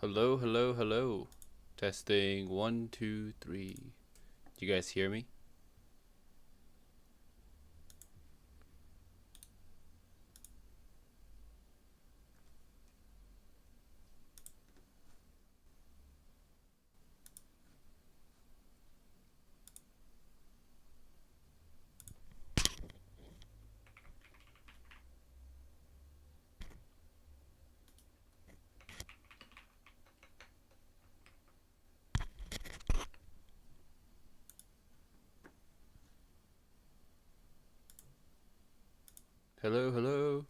Hello, hello, hello. Testing 1, 2, 3. Do you guys hear me? Hello, hello.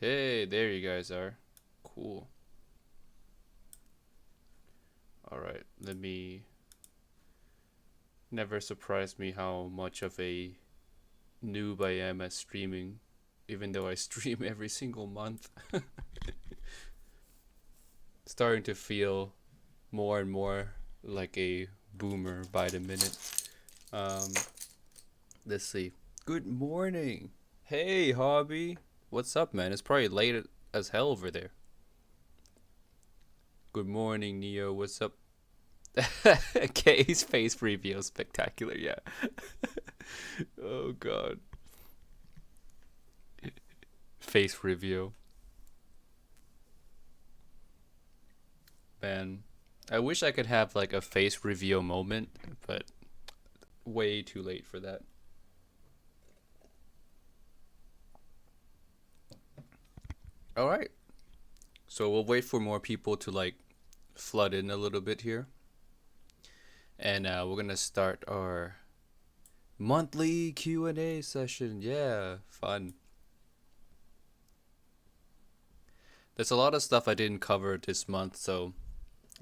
Hey, there you guys are. Cool. Alright, let me. Never surprised me how much of a noob I am at streaming, even though I stream every single month. Starting to feel more and more like a boomer by the minute. Um, let's see. Good morning. Hey, Hobby. What's up, man? It's probably late as hell over there. Good morning, Neo. What's up? Kay's face reveal spectacular, yeah. Oh god. Face reveal. Man. I wish I could have like a face reveal moment, but way too late for that. Alright. So we'll wait for more people to like flood in a little bit here. And we're gonna start our monthly Q&A session. Yeah, fun. There's a lot of stuff I didn't cover this month, so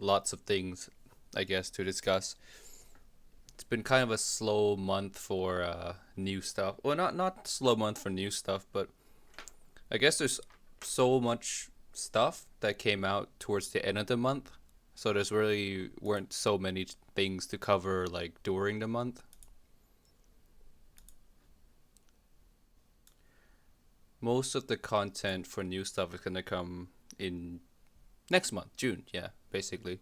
lots of things, I guess, to discuss. It's been kind of a slow month for new stuff. Well, not slow month for new stuff, but I guess there's so much stuff that came out towards the end of the month, so there's really weren't so many things to cover like during the month. Most of the content for new stuff is gonna come in next month, June. Yeah, basically.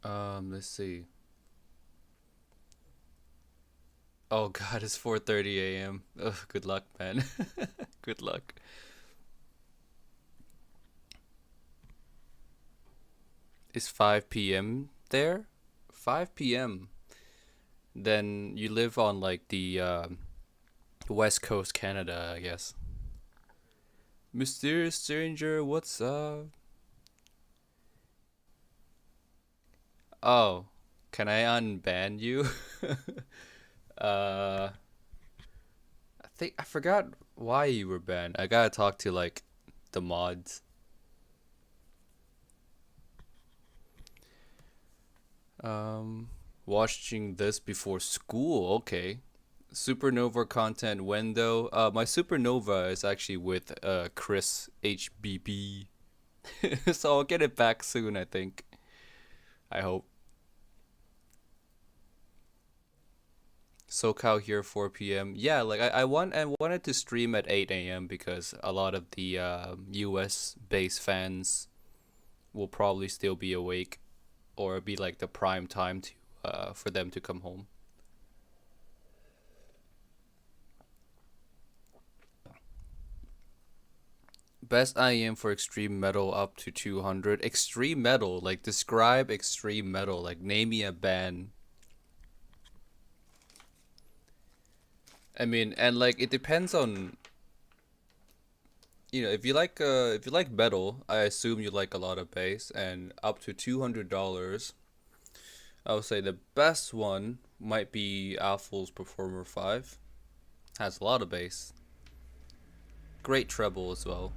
Let's see. Oh God, it's 4:30 a.m. Ugh, good luck, man. Good luck. Is 5 p.m. there? 5 p.m. Then you live on like the West Coast Canada, I guess. Mysterious stranger, what's up? Oh, can I unban you? uh, I think I forgot why you were banned. I gotta talk to like the mods. Um, Watching this before school. Okay. Supernova content window. My Supernova is actually with Chris HBB, so I'll get it back soon. I think. I hope. SoCal here 4 p.m. Yeah, like I wanted to stream at 8 a.m. because a lot of the US based fans will probably still be awake or be like the prime time to for them to come home. Best IEM for extreme metal up to 200. Extreme metal, like describe extreme metal, like name me a band. I mean, and like it depends on if you like metal, I assume you like a lot of bass and up to $200. I would say the best one might be Alphal's Performer 5. Has a lot of bass. Great treble as well.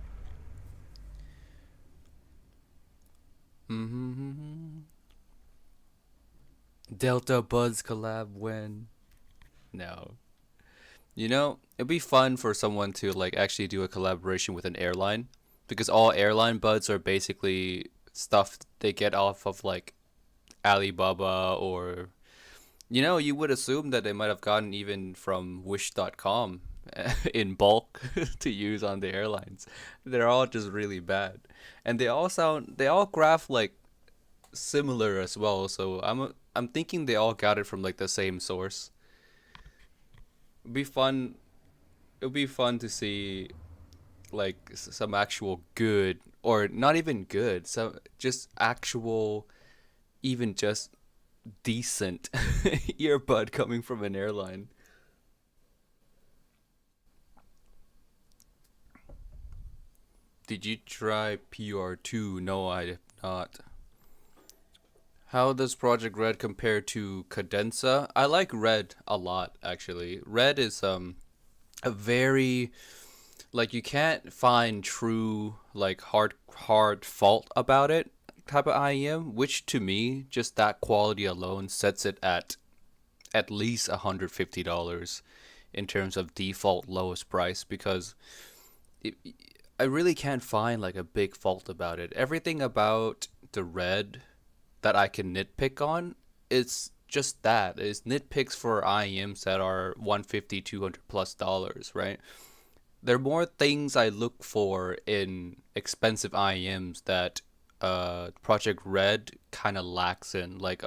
Mm-hmm. Delta Buds collab when? No. It'd be fun for someone to like actually do a collaboration with an airline because all airline buds are basically stuff they get off of like Alibaba or you would assume that they might have gotten even from wish.com in bulk to use on the airlines. They're all just really bad, and they all graph like similar as well. So I'm thinking they all got it from like the same source. It'd be fun. It'd be fun to see like some actual good, or not even good, some just actual, even just decent earbud coming from an airline. Did you try PR2? No, I have not. How does Project Red compare to Cadenza? I like Red a lot actually. Red is a very, like, you can't find true like hard fault about it type of IEM, which to me just that quality alone sets it at least $150 in terms of default lowest price, because it, I really can't find like a big fault about it. Everything about the Red that I can nitpick on, it's just that is nitpicks for IEMs that are 150, 200 plus dollars, right? There are more things I look for in expensive IEMs that Project Red kind of lacks in, like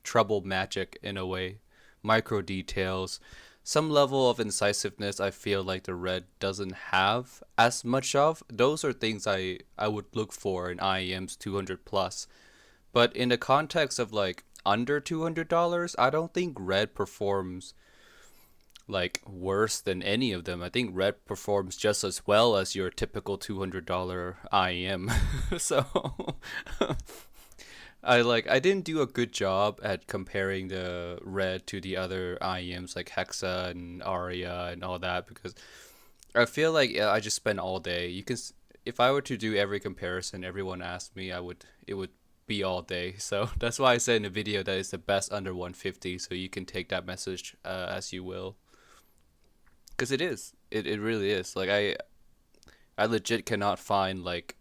treble magic in a way, micro details, some level of incisiveness. I feel like the Red doesn't have as much of. Those are things I would look for in IEMs 200 plus. But in the context of like under $200, I don't think Red performs like worse than any of them. I think Red performs just as well as your typical $200 IEM. So I didn't do a good job at comparing the Red to the other IEMs like Hexa and Aria and all that, because I feel like, yeah, I just spent all day. If I were to do every comparison everyone asked me, it would be all day. So that's why I said in the video that it's the best under 150. So you can take that message as you will, because it is. It really is. Like I legit cannot find like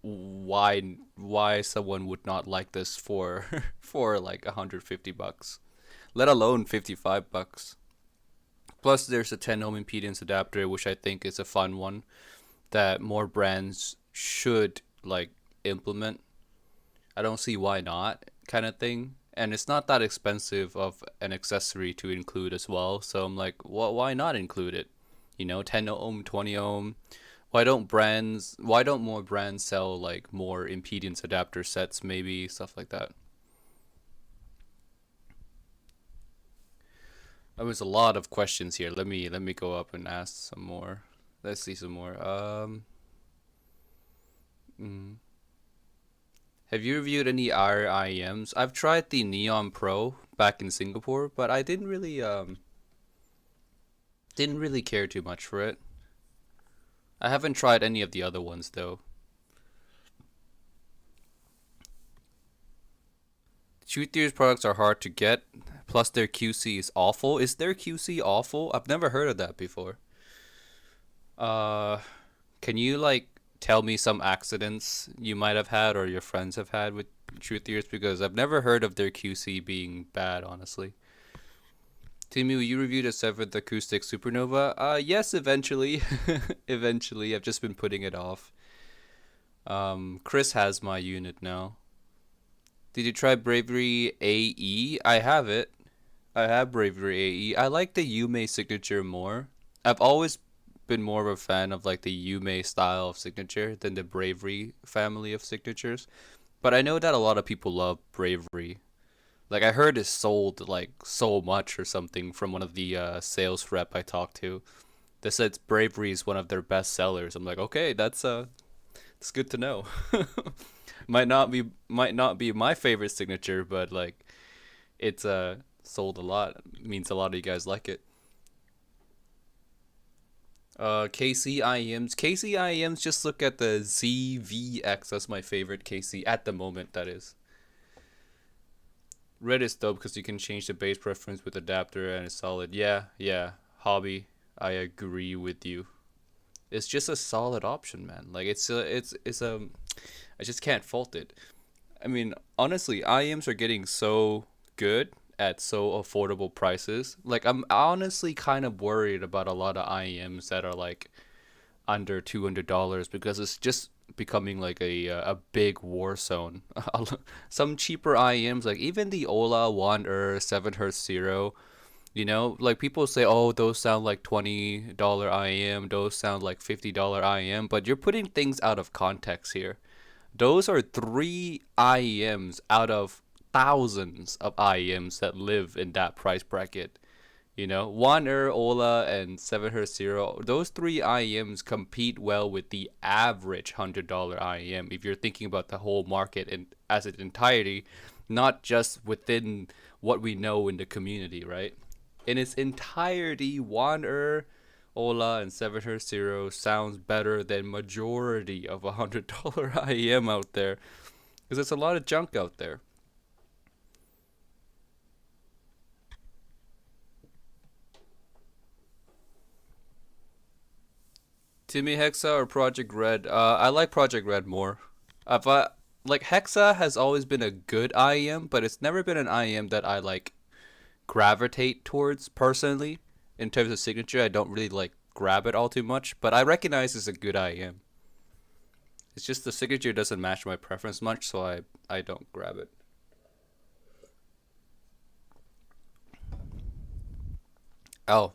why someone would not like this for for like 150 bucks, let alone 55 bucks. Plus there's a 10 ohm impedance adapter, which I think is a fun one that more brands should like implement. I don't see why not, kind of thing. And it's not that expensive of an accessory to include as well. So I'm like, why not include it? 10 ohm, 20 ohm. Why don't more brands sell like more impedance adapter sets, maybe stuff like that? There was a lot of questions here. Let me go up and ask some more. Let's see some more. Mm. Have you reviewed any IEMs? I've tried the Neon Pro back in Singapore, but I didn't really care too much for it. I haven't tried any of the other ones though. Truth Theory's products are hard to get, plus their QC is awful. Is their QC awful? I've never heard of that before. Uh, can you like tell me some accidents you might have had or your friends have had with Truth Theories, because I've never heard of their QC being bad, honestly. Timmy, you reviewed a seventh acoustic supernova. Yes, eventually, eventually. I've just been putting it off. Chris has my unit now. Did you try Bravery AE? I have it. I have Bravery AE. I like the Yume signature more. I've always been more of a fan of like the Yume style of signature than the Bravery family of signatures. But I know that a lot of people love Bravery. Like I heard it sold like so much or something from one of the sales rep I talked to. They said Bravery is one of their best sellers. I'm like, okay, it's good to know. Might not be my favorite signature, but like it's sold a lot. It means a lot of you guys like it. KCIEMs. KCIEMs, just look at the ZVX. That's my favorite KC at the moment, that is. Red is dope because you can change the base preference with adapter and it's solid. Yeah, yeah. Hobby, I agree with you. It's just a solid option, man. Like it's I just can't fault it. I mean, honestly, IEMs are getting so good at so affordable prices. Like I'm honestly kind of worried about a lot of IEMs that are like under $200 because it's just becoming like a big war zone. Some cheaper IEMs, like even the Ola 1 7 Hertz Zero, like people say, oh, those sound like $20 IEM, those sound like $50 IEM, but you're putting things out of context here. Those are three IEMs out of thousands of IEMs that live in that price bracket. 1 Ola, and 7 Hertz Zero, those three IEMs compete well with the average $100 IEM if you're thinking about the whole market and as its entirety, not just within what we know in the community, right? In its entirety, 1 Ola, and 7 Hertz Zero sounds better than majority of $100 IEM out there because there's a lot of junk out there. Timmy Hexa or Project Red? I like Project Red more. Like Hexa has always been a good IEM, but it's never been an IEM that I like gravitate towards personally. In terms of signature, I don't really like grab it all too much, but I recognize it's a good IEM. It's just the signature doesn't match my preference much, so I don't grab it. Oh,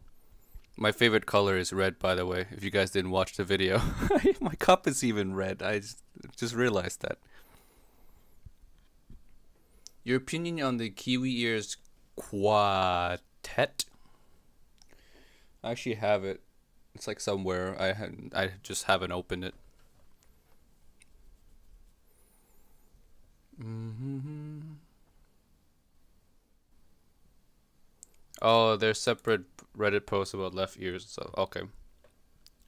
my favorite color is red, by the way, if you guys didn't watch the video. My cup is even red. I just realized that. Your opinion on the Kiwi Ears Quartet? I actually have it. It's like somewhere. I just haven't opened it. Mm-hmm. Oh, there's separate Reddit posts about left ears. So okay,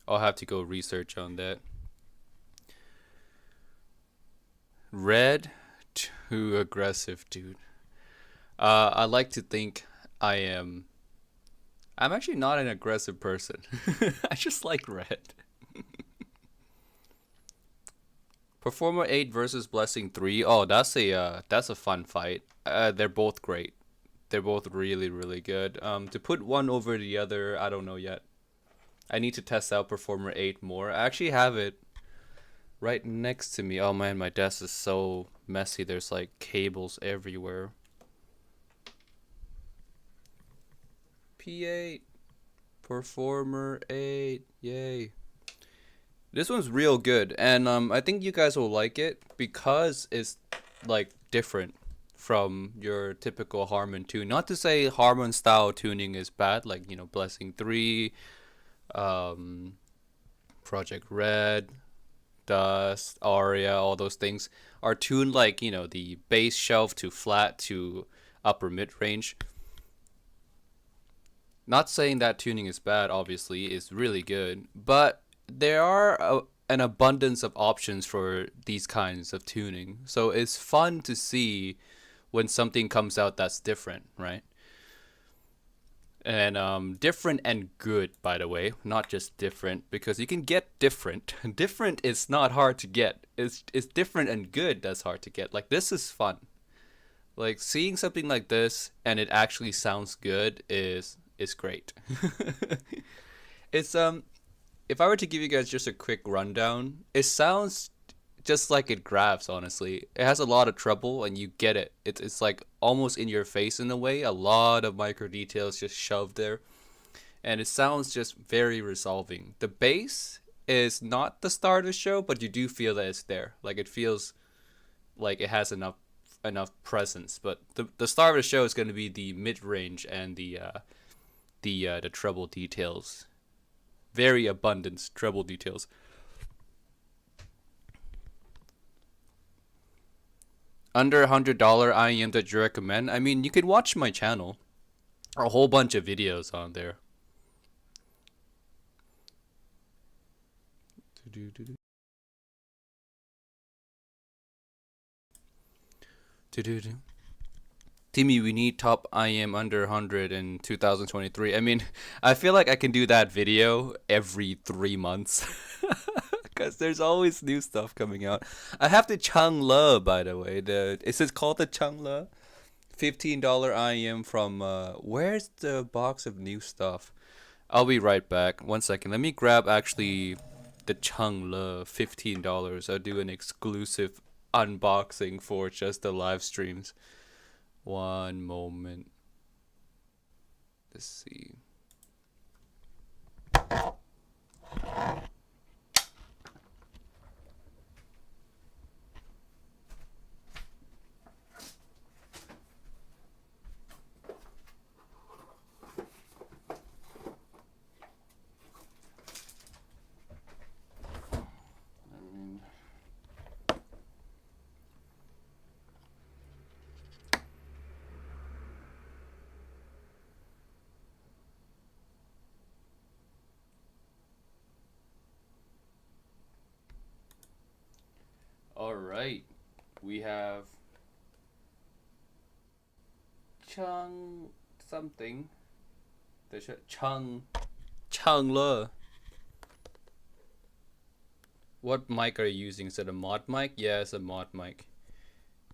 I'll have to go research on that. Red, too aggressive, dude. I like to think I am. I'm actually not an aggressive person. I just like red. Performer 8 versus Blessing 3. Oh, that's a fun fight. They're both great. They're both really, really good. To put one over the other, I don't know yet. I need to test out Performer 8 more. I actually have it right next to me. Oh man, my desk is so messy. There's like cables everywhere. P8. Performer 8. Yay. This one's real good, and I think you guys will like it because it's like different from your typical Harman tune. Not to say Harman style tuning is bad, like Blessing 3, um, Project Red, Dust, Aria, all those things are tuned like the bass shelf to flat to upper mid range. Not saying that tuning is bad, obviously, it's really good, but there are an abundance of options for these kinds of tuning. So it's fun to see when something comes out that's different, right? And different and good, by the way, not just different, because you can get different. Different is not hard to get. It's different and good that's hard to get. Like this is fun. Like seeing something like this and it actually sounds good is great. It's if I were to give you guys just a quick rundown, it sounds just like it grabs, honestly. It has a lot of treble and you get it. It's like almost in your face in a way. A lot of micro details just shoved there. And it sounds just very resolving. The bass is not the star of the show, but you do feel that it's there. Like it feels like it has enough presence. But the star of the show is going to be the mid range and the treble details. Very abundant treble details. Under $100 IEM that you recommend? I mean, you could watch my channel. A whole bunch of videos on there. Timmy, we need top IEM under 100 in 2023. I mean, I feel like I can do that video every 3 months. Because there's always new stuff coming out. I have the Changla, by the way. Is it called the Changla? $15 IEM from where's the box of new stuff? I'll be right back. 1 second. Let me grab actually the Chang'e $15. I'll do an exclusive unboxing for just the live streams. One moment. Let's see. All right, we have Chang something. Chang'e. What mic are you using? Is it a mod mic? Yeah, it's a mod mic.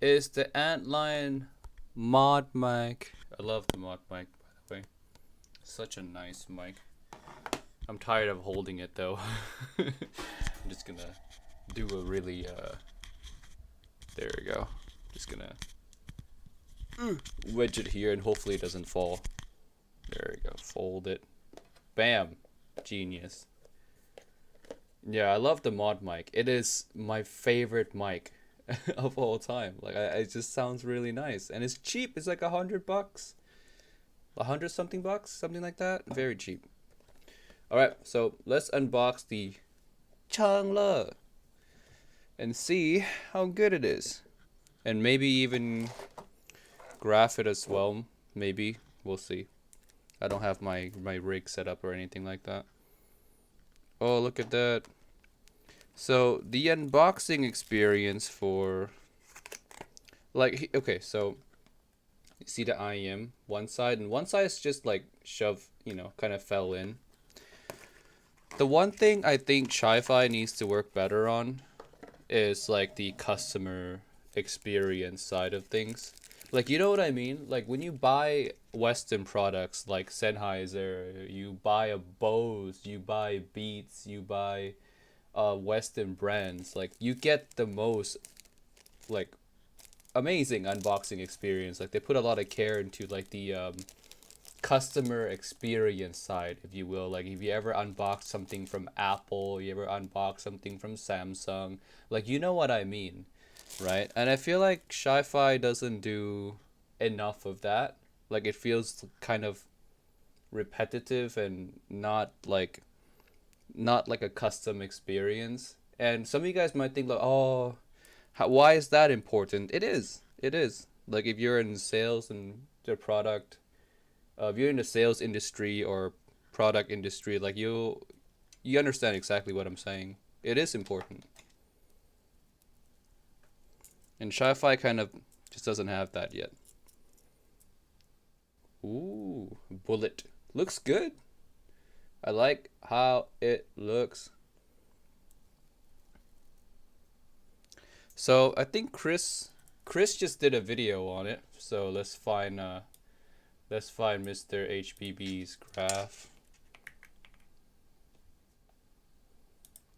Is the antlion mod mic? I love the mod mic, by the way. Such a nice mic. I'm tired of holding it though. I'm just gonna do a really there we go. Just gonna wedge it here and hopefully it doesn't fall. There we go. Fold it. Bam. Genius. Yeah, I love the mod mic. It is my favorite mic of all time. Like it just sounds really nice and it's cheap. It's like $100, 100 something bucks, something like that. Very cheap. All right, so let's unbox the Chang'e and see how good it is, and maybe even graph it as well. Maybe we'll see. I don't have my rig set up or anything like that. Oh, look at that. So the unboxing experience for like, okay, so you see the IEM one side, and one side is just like shoved, you know, kind of fell in. The one thing I think Sci-Fi needs to work better on is like the customer experience side of things. Like, you know what I mean? Like when you buy Western products like Sennheiser, you buy a Bose, you buy Beats, you buy Western brands, like you get the most like amazing unboxing experience. Like they put a lot of care into like the customer experience side, if you will. Like if you ever unbox something from Apple, you ever unbox something from Samsung, like you know what I mean, right? And I feel like Sci-Fi doesn't do enough of that. Like it feels kind of repetitive and not like a custom experience. And some of you guys might think like, oh, why is that important? It is. Like if you're in sales and the product, if you're in the sales industry or product industry, like you understand exactly what I'm saying. It is important. And Sci-Fi kind of just doesn't have that yet. Ooh, bullet. Looks good. I like how it looks. So I think Chris just did a video on it. So let's find Mr. HBB's graph.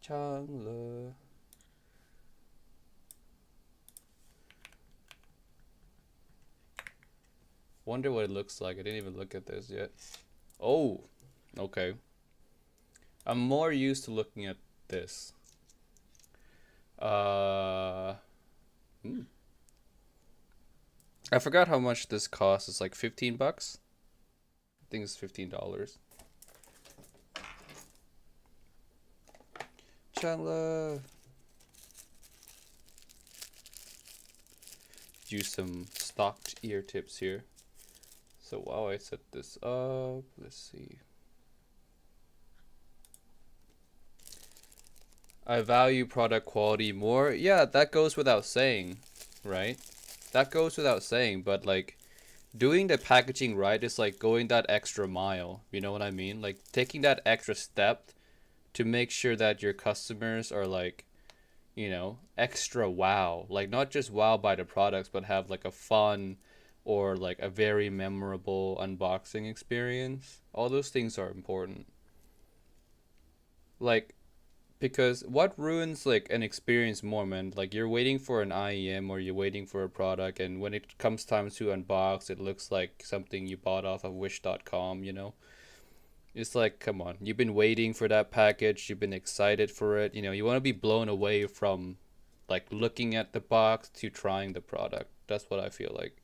Chang'e. Wonder what it looks like. I didn't even look at this yet. Oh, okay. I'm more used to looking at this. I forgot how much this costs. It's like $15. I think it's $15. Chang'e. Use some stocked ear tips here. So while I set this up, let's see. I value product quality more. Yeah, that goes without saying, right? That goes without saying, but like doing the packaging right is like going that extra mile. You know what I mean? Like taking that extra step to make sure that your customers are like, you know, extra wow. Like not just wow by the products, but have like a fun or like a very memorable unboxing experience. All those things are important. Like, because what ruins like an experience more, man? Like you're waiting for an IEM or you're waiting for a product, and when it comes time to unbox, it looks like something you bought off of wish.com, you know? It's like, come on, you've been waiting for that package, you've been excited for it, you know, you want to be blown away from like looking at the box to trying the product. That's what I feel like.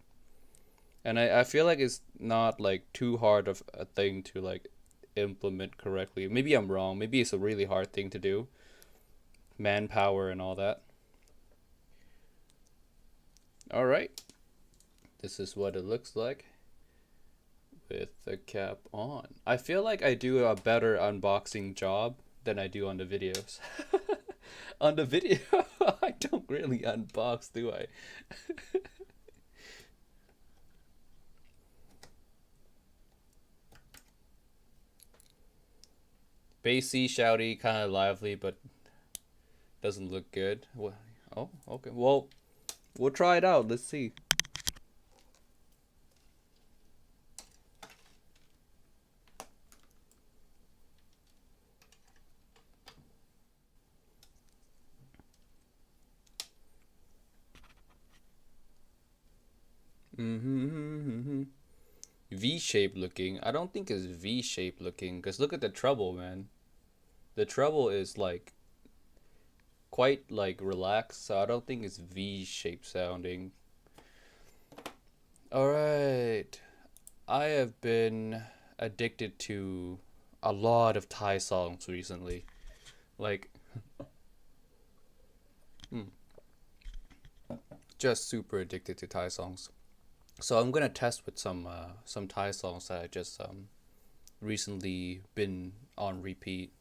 And I feel like it's not like too hard of a thing to like implement correctly. Maybe I'm wrong. Maybe it's a really hard thing to do. Manpower and all that. All right. This is what it looks like with the cap on. I feel like I do a better unboxing job than I do on the videos. On the video, I don't really unbox, do I? Bassy, shouty, kind of lively, but doesn't look good. Well, oh, okay. Well, we'll try it out. Let's see. Mm-hmm. V-shape looking. I don't think it's V-shape looking, because look at the treble, man. The treble is like quite like relaxed, so I don't think it's V-shape sounding. All right. I have been addicted to a lot of Thai songs recently. Like, just super addicted to Thai songs. So I'm gonna test with some Thai songs that I just recently been on repeat.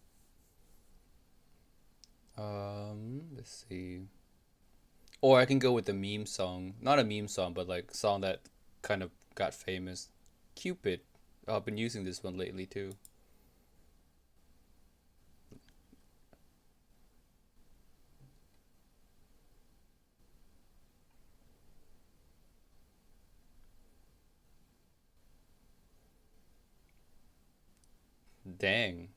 Let's see. Or I can go with the meme song. Not a meme song, but like song that kind of got famous. Cupid. I've been using this one lately too. Dang.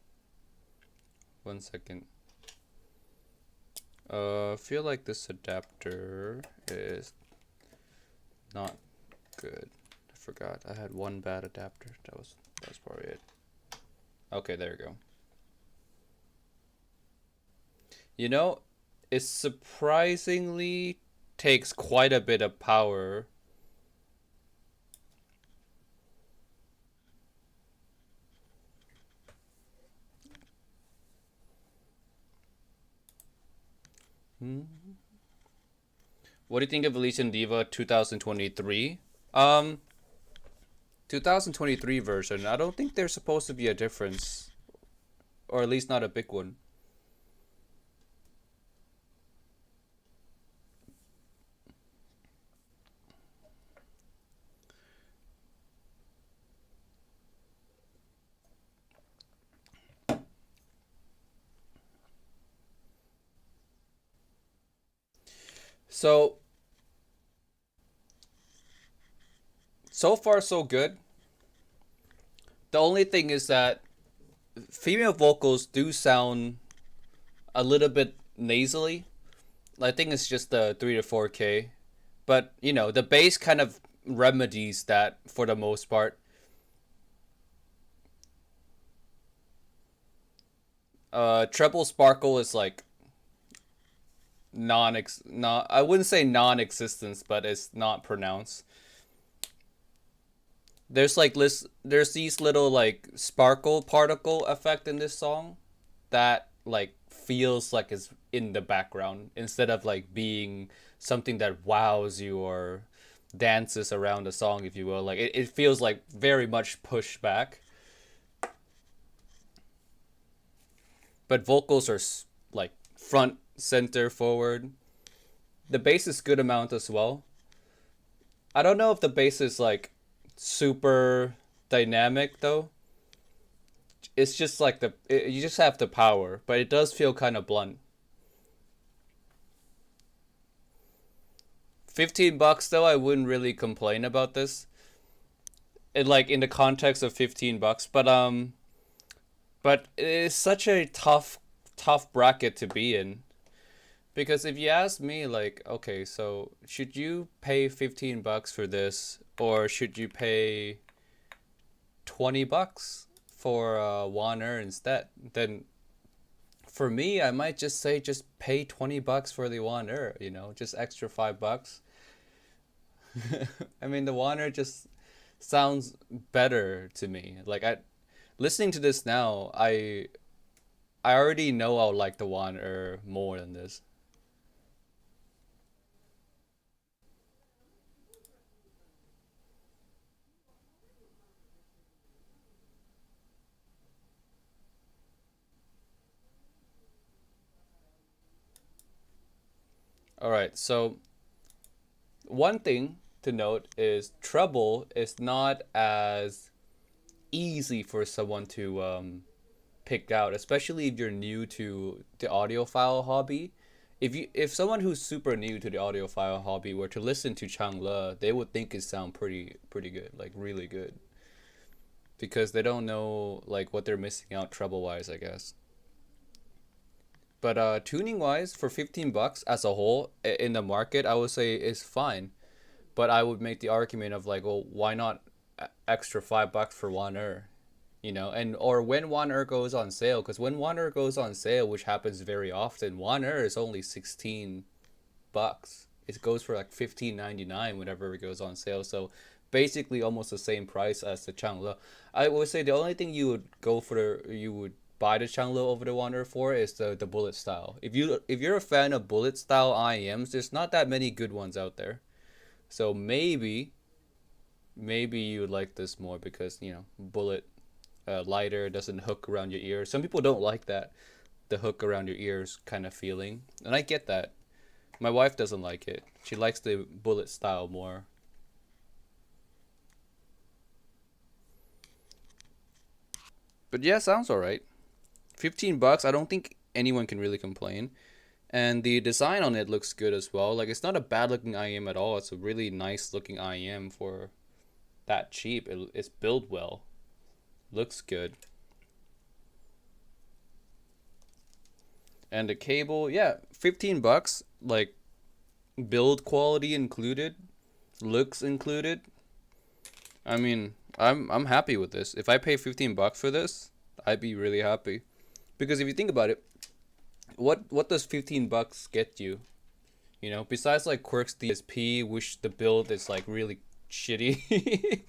1 second. Feel like this adapter is not good. I forgot. I had one bad adapter. That was probably it. Okay, there we go. You know, it surprisingly takes quite a bit of power. What do you think of Elysian Diva 2023? 2023 version. I don't think there's supposed to be a difference, or at least not a big one. So, so far so good. The only thing is that female vocals do sound a little bit nasally. I think it's just the 3 to 4K. But, you know, the bass kind of remedies that for the most part. Treble sparkle is like not I wouldn't say non-existence, but it's not pronounced. There's these little like sparkle particle effect in this song that like feels like it's in the background instead of like being something that wows you or dances around the song, if you will. Like it feels like very much pushed back. But vocals are like front, center, forward. The bass is good amount as well. I don't know if the bass is like super dynamic though. It's just like you just have the power, but it does feel kind of blunt. $15 though, I wouldn't really complain about this. Like in the context of $15, but it's such a tough bracket to be in. Because if you ask me, like, okay, so should you pay $15 for this, or should you pay $20 for Warner instead? Then for me, I might just say just pay $20 for the Warner. Just extra $5. I mean, the Warner just sounds better to me. Like I listening to this now, I already know I'll like the Warner more than this. All right, so one thing to note is treble is not as easy for someone to pick out, especially if you're new to the audiophile hobby. If someone who's super new to the audiophile hobby were to listen to Changle, they would think it sound pretty good, like really good, because they don't know like what they're missing out treble wise, I guess. But tuning wise, for $15 as a whole in the market, I would say is fine. But I would make the argument of like, well, why not extra $5 for One and or when One goes on sale, because when One goes on sale, which happens very often, One is only $16. It goes for like 15.99 whenever it goes on sale. So basically almost the same price as the Changla. I would say the only thing you would buy the Changlo over the Wanderer for is the bullet style. If you're a fan of bullet style IEMs, there's not that many good ones out there. So maybe you would like this more because bullet lighter doesn't hook around your ears. Some people don't like that, the hook around your ears kind of feeling, and I get that. My wife doesn't like it. She likes the bullet style more. But yeah, sounds alright. $15, I don't think anyone can really complain. And the design on it looks good as well. Like, it's not a bad looking IEM at all. It's a really nice looking IEM for that cheap. It's built well. Looks good. And the cable, yeah, $15, like build quality included, looks included. I mean, I'm happy with this. If I pay $15 for this, I'd be really happy. Because if you think about it, what does $15 get you? Besides like Quirk's DSP, which the build is like really shitty.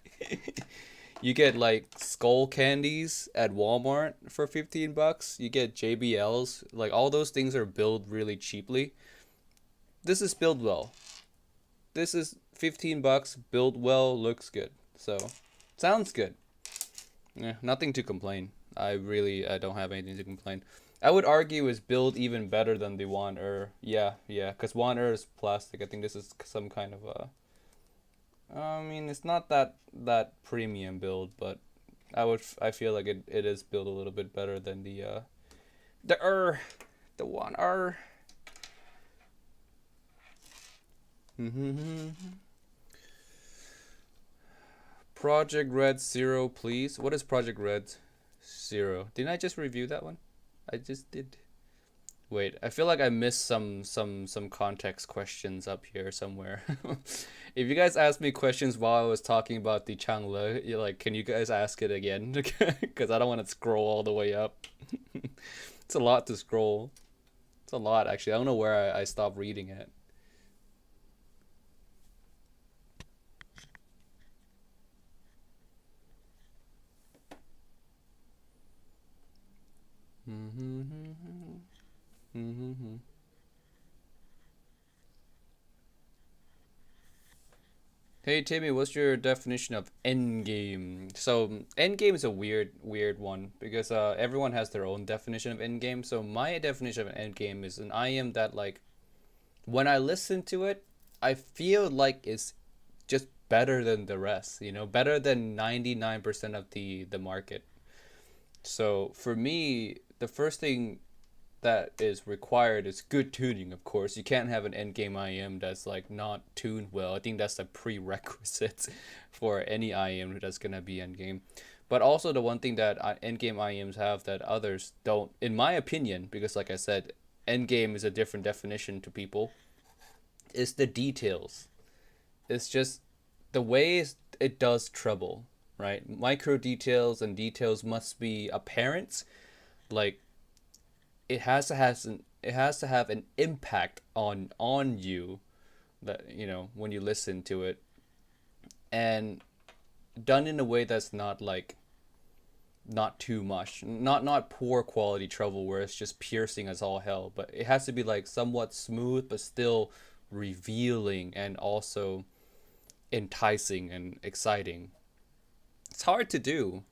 You get like skull candies at Walmart for $15. You get JBLs. Like all those things are built really cheaply. This is built well. This is $15, built well, looks good. So, sounds good. Yeah, nothing to complain. I don't have anything to complain. I would argue is built even better than the One Yeah, because One is plastic. I think this is some kind of a. I mean, it's not that premium build, but I feel like it is built a little bit better than the the One. Project Red Zero, please. What is Project Red Zero? Didn't I just review that one? I just did. Wait, I feel like I missed some context questions up here somewhere. If you guys asked me questions while I was talking about the Changla, you're like, can you guys ask it again? Because I don't want to scroll all the way up. It's a lot to scroll. It's a lot, actually. I don't know where I stopped reading it. Hey Timmy, what's your definition of endgame? So endgame is a weird one because everyone has their own definition of endgame. So my definition of endgame is an IM that like when I listen to it, I feel like it's just better than the rest. Better than 99% of the market. So for me, the first thing that is required is good tuning, of course. You can't have an endgame IEM that's like not tuned well. I think that's a prerequisite for any IEM that's gonna be endgame. But also the one thing that endgame IEMs have that others don't, in my opinion, because like I said, endgame is a different definition to people, is the details. It's just the way it does treble, right? Micro details and details must be apparent. Like it has to have an impact on you, that when you listen to it, and done in a way that's not like not too much, not poor quality treble where it's just piercing as all hell, but it has to be like somewhat smooth but still revealing and also enticing and exciting. It's hard to do.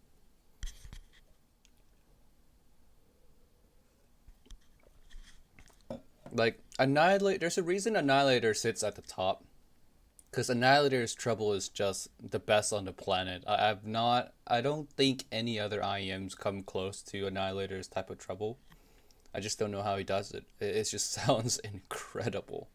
Like Annihilate, there's a reason Annihilator sits at the top, because Annihilator's treble is just the best on the planet. I don't think any other IEMs come close to Annihilator's type of treble. I just don't know how he does it. It just sounds incredible.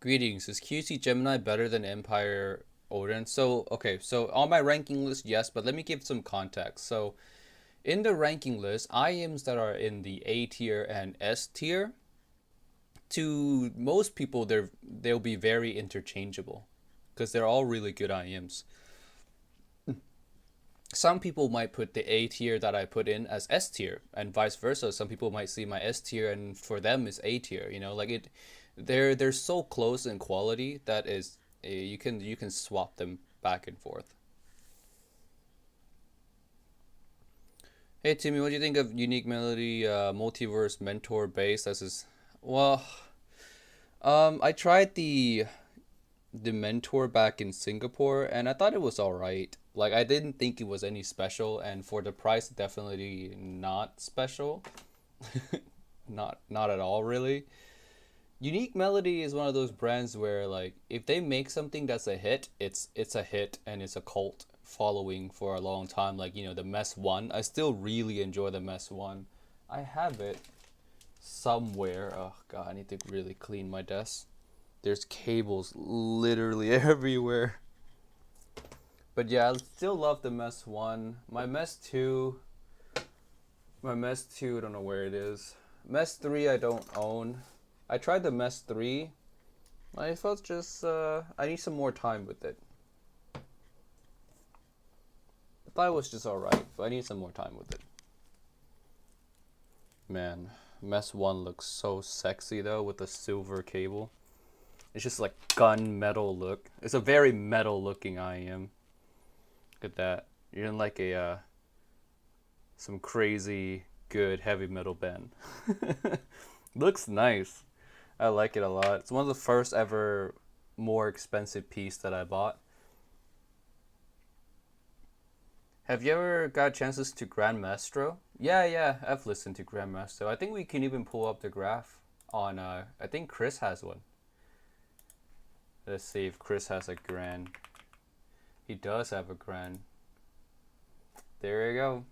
Greetings. Is QC Gemini better than Empire Odin? So, okay, so on my ranking list, yes, but let me give some context. So, in the ranking list, IEMs that are in the A tier and S tier, to most people, they'll be very interchangeable because they're all really good IEMs. Some people might put the A tier that I put in as S tier, and vice versa. Some people might see my S tier and for them is A tier. Like they're so close in quality that is you can swap them back and forth. Hey Timmy, what do you think of Unique Melody Multiverse Mentor Base? Well, I tried the Mentor back in Singapore and I thought it was all right. Like I didn't think it was any special, and for the price, definitely not special. Not at all, really. Unique Melody is one of those brands where like if they make something that's a hit, it's a hit and it's a cult following for a long time. Like the Mess 1. I still really enjoy the Mess 1. I have it somewhere. Oh god, I need to really clean my desk. There's cables literally everywhere. But yeah, I still love the Mess 1. My Mess 2, I don't know where it is. Mess 3 I don't own. I tried the Mess 3. I felt just, I need some more time with it. I thought it was just alright, but I need some more time with it. Man, Mess 1 looks so sexy though with the silver cable. It's just like gun metal look. It's a very metal looking IEM. Look at that. You're in like some crazy good heavy metal band. Looks nice. I like it a lot. It's one of the first ever more expensive piece that I bought. Have you ever got chances to Grand Maestro? Yeah, I've listened to Grand Maestro. I think we can even pull up the graph on, I think Chris has one. Let's see if Chris has a Grand. He does have a Grand. There you go.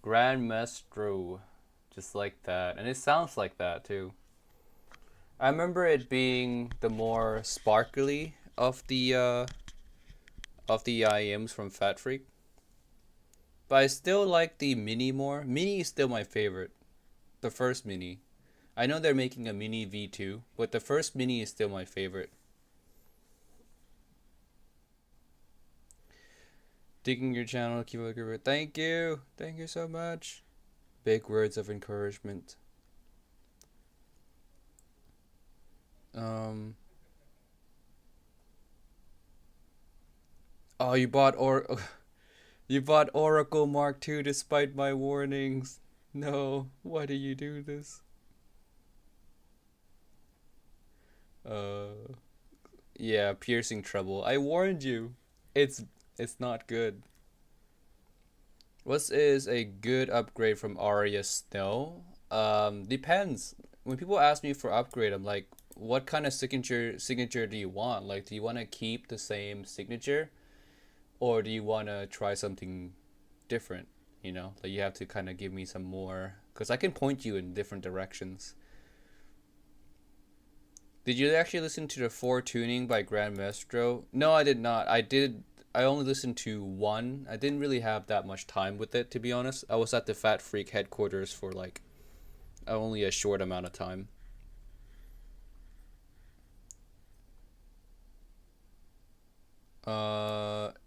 Grand Maestro. Just like that. And it sounds like that too. I remember it being the more sparkly of the IEMs from Fat Freak. But I still like the Mini more. Mini is still my favorite. The first Mini. I know they're making a Mini V2, but the first Mini is still my favorite. Digging your channel, keep looking for it. Thank you. Thank you so much. Big words of encouragement. Oh, you bought Oracle Mark II despite my warnings. No, why do you do this? Uh, yeah, piercing trouble. I warned you. It's it's not good. What is a good upgrade from Aria Snow? Depends. When people ask me for upgrade, I'm like, what kind of signature do you want? Like, do you want to keep the same signature, Or do you want to try something different? You know, like you have to kind of give me some more, because I can point you in different directions. Did you actually listen to the 4 tuning by Grand Maestro? No, I did not. I only listened to one. I didn't really have that much time with it, to be honest. I was at the Fat Freak headquarters for like only a short amount of time.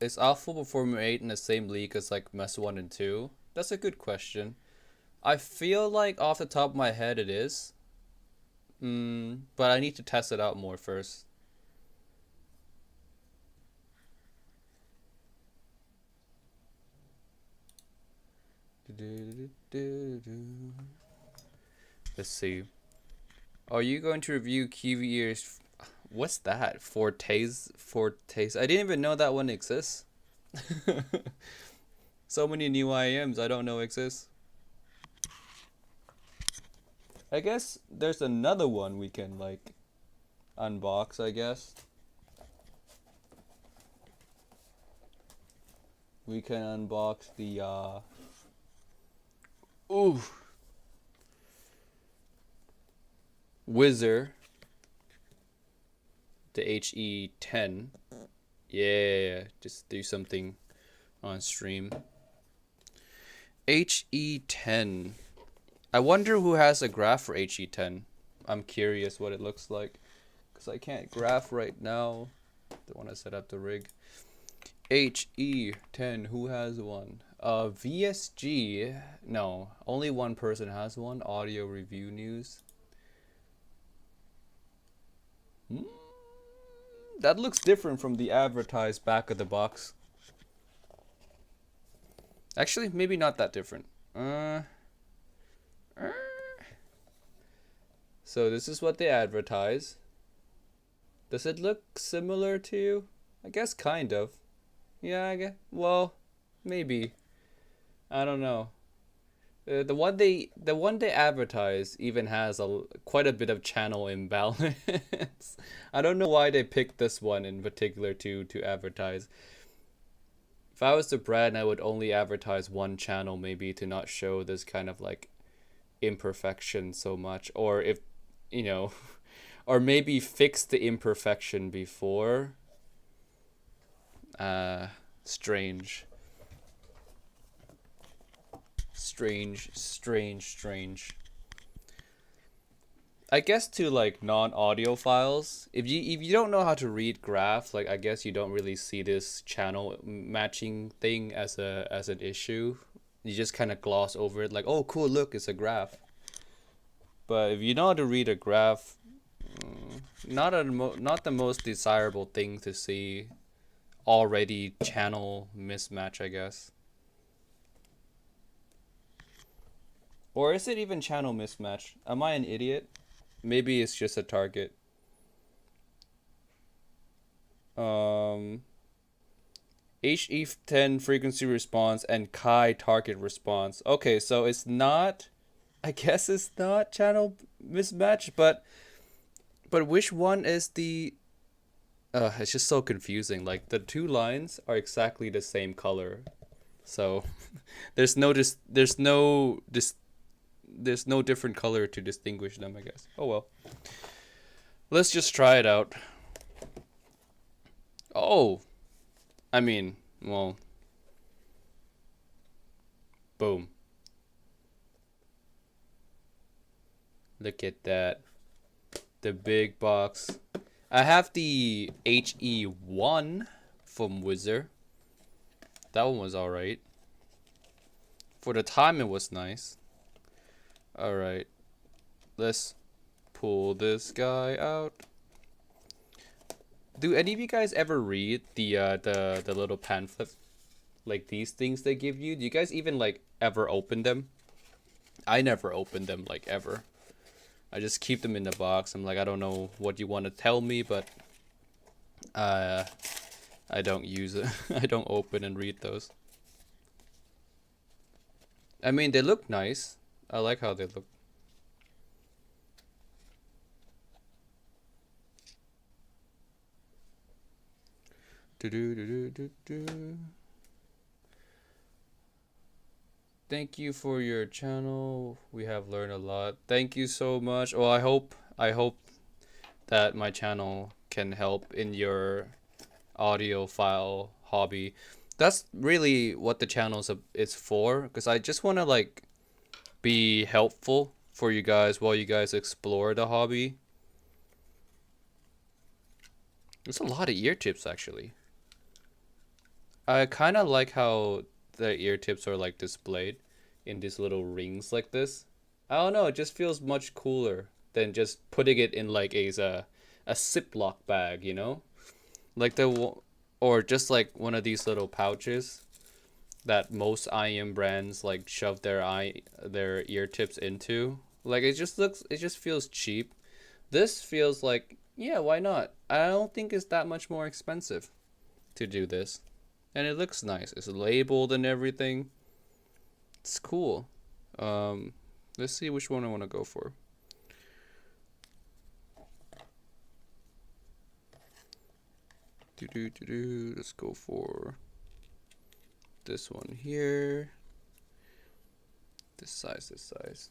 Is Alpha Formula 8 in the same league as like MES 1 and 2? That's a good question. I feel like off the top of my head it is. But I need to test it out more first. Let's see. Are you going to review QVE's? What's that? Fortes? I didn't even know that one exists. So many new IEMs I don't know exist. I guess there's another one we can like unbox, I guess. We can unbox the Wizard, the HE10. Yeah, just do something on stream. HE10. I wonder who has a graph for HE10. I'm curious what it looks like, because I can't graph right now. Don't want to set up the rig. HE10, who has one? VSG, no, only one person has one. Audio Review News. That looks different from the advertised back of the box. Actually, maybe not that different. So this is what they advertise. Does it look similar to you? I guess kind of. Yeah, I guess. Well, maybe. I don't know. The one they advertise even has quite a bit of channel imbalance. I don't know why they picked this one in particular to advertise. If I was the brand, I would only advertise one channel, maybe, to not show this kind of like imperfection so much, or if you know, or maybe fix the imperfection before. Strange. I guess to like non-audio files, if you don't know how to read graph, like I guess you don't really see this channel matching thing as an issue. You just kind of gloss over it, like, oh cool, look, it's a graph. But if you know how to read a graph, not the most desirable thing to see. Already channel mismatch, I guess. Or is it even channel mismatch? Am I an idiot? Maybe it's just a target. HE10 frequency response and Chi target response. Okay, so it's not, I guess it's not channel mismatch, but which one is the it's just so confusing. Like the two lines are exactly the same color. So there's no different color to distinguish them, I guess. Oh well. Let's just try it out. Oh. I mean, well. Boom. Look at that. The big box. I have the HE1 from Wizard. That one was alright. For the time, it was nice. Alright. Let's pull this guy out. Do any of you guys ever read the little pamphlet? Like these things they give you? Do you guys even like ever open them? I never open them, like, ever. I just keep them in the box. I'm like, I don't know what you want to tell me, but I don't use it. I don't open and read those. I mean, they look nice. I like how they look. Do do do do do. Thank you for your channel. We have learned a lot. Thank you so much. Well, I hope that my channel can help in your audio file hobby. That's really what the channel is for, because I just want to like be helpful for you guys while you guys explore the hobby. There's a lot of ear tips actually. I kind of like how the ear tips are like displayed in these little rings like this. I don't know, it just feels much cooler than just putting it in like a Ziploc bag, you know? Like or just like one of these little pouches that most IEM brands like shove their ear tips into. Like it just feels cheap. This feels like, yeah, why not? I don't think it's that much more expensive to do this. And it looks nice. It's labeled and everything. It's cool. Let's see which one I want to go for. Let's go for this one here. This size.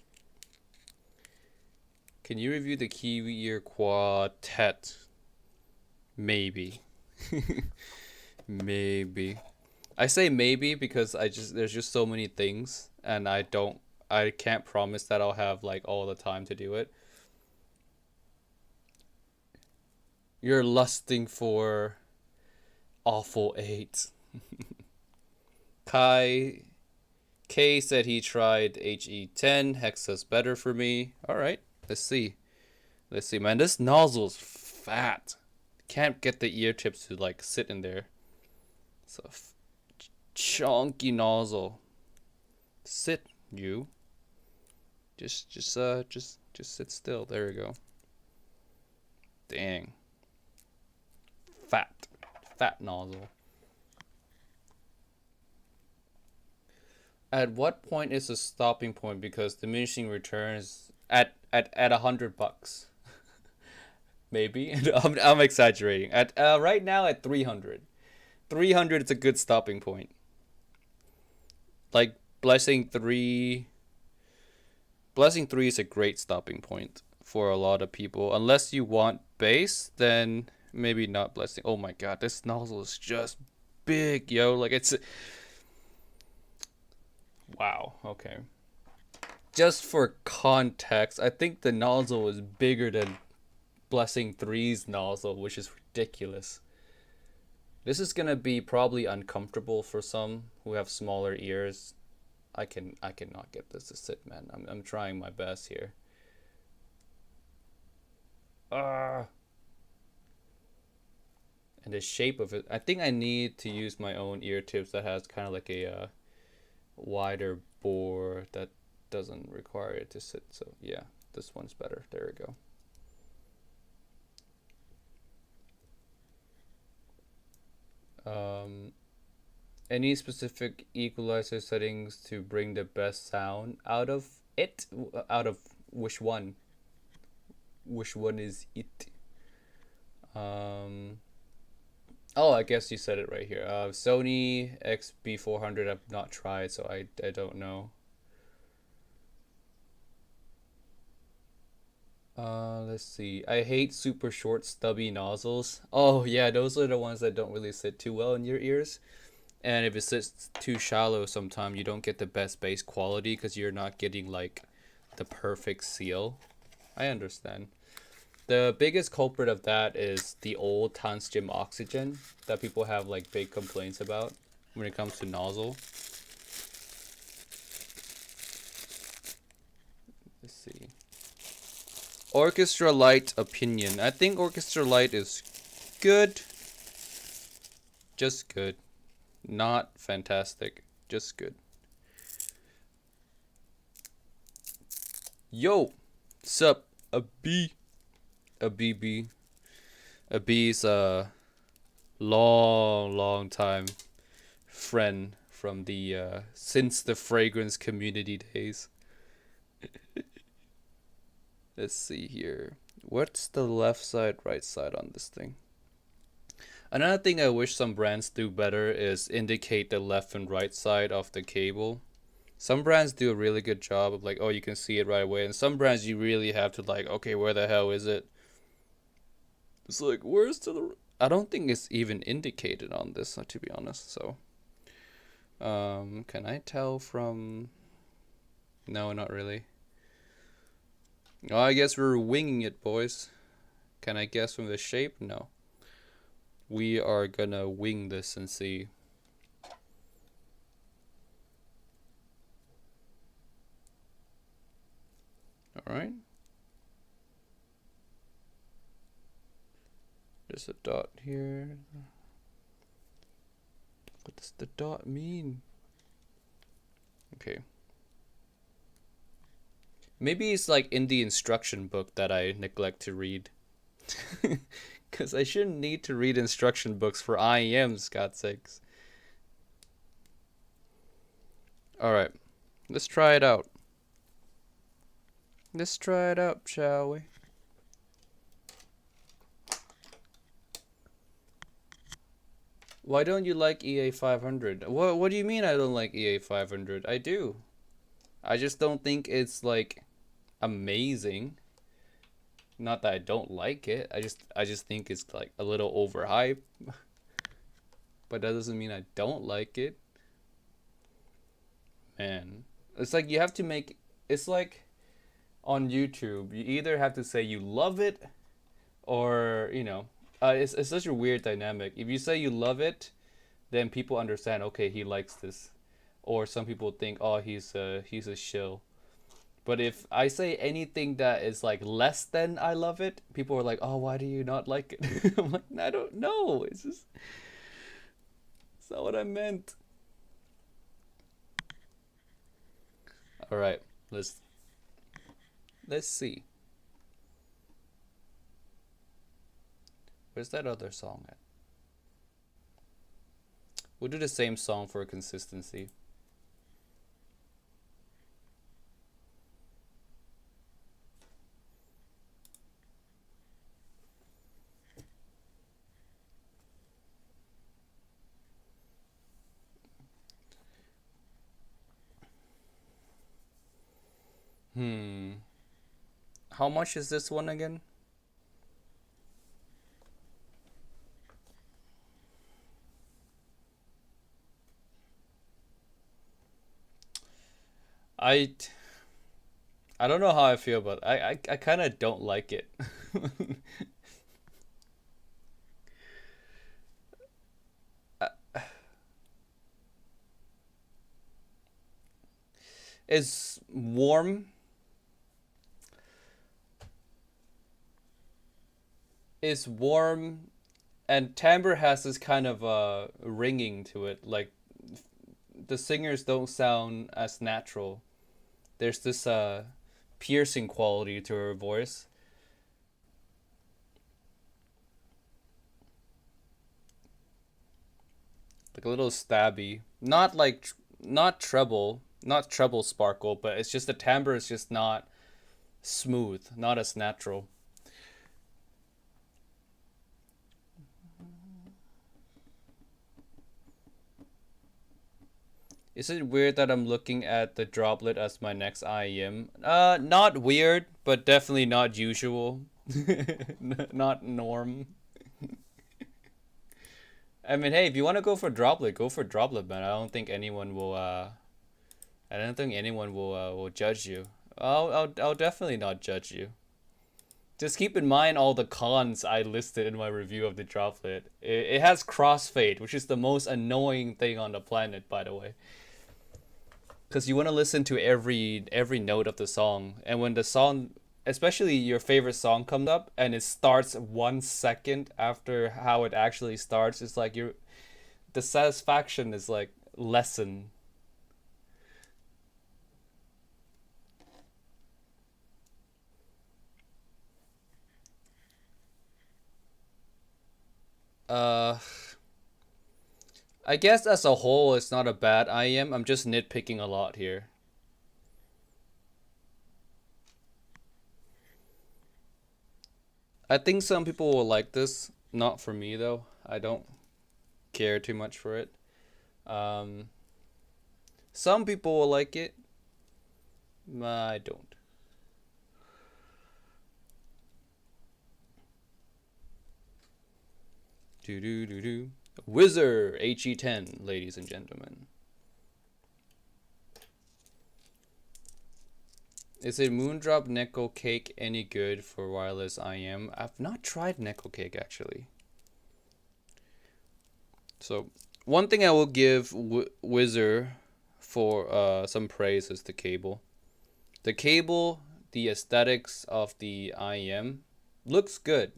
Can you review the Kiwi Ear Quartet? Maybe. Maybe. I say maybe because there's just so many things, and I can't promise that I'll have like all the time to do it. You're lusting for Awful 8. K said he tried HE10. Hexa's better for me. Alright, let's see. Let's see, man. This nozzle's fat. Can't get the ear tips to like sit in there. It's a chunky nozzle. Sit, you. Just sit still. There we go. Dang. Fat nozzle. At what point is a stopping point? Because diminishing returns at $100. Maybe. I'm exaggerating. At right now at 300. 300 is a good stopping point. Like Blessing 3 is a great stopping point for a lot of people. Unless you want bass, then maybe not Blessing. Oh my god, this nozzle is just big, yo. Like it's wow, okay. Just for context, I think the nozzle is bigger than Blessing 3's nozzle, which is ridiculous. This is gonna be probably uncomfortable for some who have smaller ears. I cannot get this to sit, man. I'm trying my best here. And the shape of it, I think I need to use my own ear tips that has kind of like a wider bore that doesn't require it to sit. So yeah, this one's better. There we go. Any specific equalizer settings to bring the best sound out of it? Out of which one? Which one is it? Oh, I guess you said it right here. Sony XB400 I've not tried, so I don't know. Let's see. I hate super short stubby nozzles. Oh yeah, those are the ones that don't really sit too well in your ears. And if it sits too shallow sometime, you don't get the best bass quality because you're not getting like the perfect seal. I understand. The biggest culprit of that is the old Tanstym Oxygen that people have like big complaints about when it comes to nozzle. Let's see. Orchestra Light opinion. I think Orchestra Light is good. Just good. Not fantastic. Just good. Yo! Sup? A B. A BB. A B's a long time friend from the since the fragrance community days. Let's see here. What's the left side, right side on this thing? Another thing I wish some brands do better is indicate the left and right side of the cable. Some brands do a really good job of like, oh, you can see it right away, and some brands you really have to like, okay, where the hell is it? It's like, where's to the? I don't think it's even indicated on this, to be honest. So, can I tell from? No, not really. Oh, I guess we're winging it, boys. Can I guess from the shape? No. We are gonna wing this and see. Alright. There's a dot here. What does the dot mean? Okay. Maybe it's like in the instruction book that I neglect to read. Because I shouldn't need to read instruction books for IEMs, God's sakes. Alright. Let's try it out. Let's try it out, shall we? Why don't you like EA 500? What do you mean I don't like EA 500? I do. I just don't think it's like amazing. Not that I don't like it. I just think it's like a little overhyped. But that doesn't mean I don't like it. Man, it's like you have to make, it's like on YouTube, you either have to say you love it or, you know, it's such a weird dynamic. If you say you love it, then people understand, okay, he likes this. Or some people think, oh, he's a shill. But if I say anything that is like less than I love it, people are like, oh, why do you not like it? I'm like, I don't know. It's just, it's not what I meant. All right, let's see. Where's that other song at? We'll do the same song for consistency. How much is this one again? I I don't know how I feel, but I kind of don't like it. It's warm. It's warm, and timbre has this kind of ringing to it. Like the singers don't sound as natural. There's this piercing quality to her voice. Like a little stabby. Not like not treble, not treble sparkle, but it's just the timbre is just not smooth, not as natural. Is it weird that I'm looking at the Droplet as my next IEM? Not weird, but definitely not usual. Not norm. I mean, hey, if you want to go for Droplet, go for Droplet, man. I don't think anyone will. I don't think anyone will judge you. I'll definitely not judge you. Just keep in mind all the cons I listed in my review of the Droplet. It has crossfade, which is the most annoying thing on the planet, by the way. Because you want to listen to every note of the song, and when the song, especially your favorite song, comes up and it starts 1 second after how it actually starts, it's like the satisfaction is like lessened. Uh, I guess as a whole, it's not a bad IEM. I'm just nitpicking a lot here. I think some people will like this. Not for me though. I don't care too much for it. Um, some people will like it. I don't. Do do do do. Wizard HE10, ladies and gentlemen. Is a Moondrop Neko Cake any good for wireless IEM? I've not tried Neko Cake actually. So one thing I will give Wizard for some praise is the cable. The cable, the aesthetics of the IEM looks good.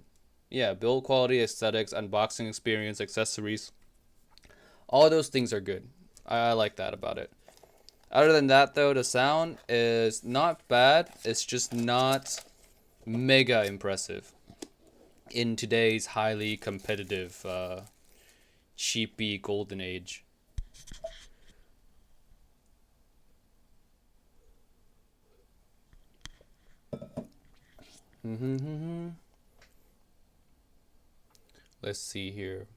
Yeah, build quality, aesthetics, unboxing experience, accessories. All those things are good. I like that about it. Other than that, though, the sound is not bad. It's just not mega impressive in today's highly competitive, cheapy golden age. Let's see here.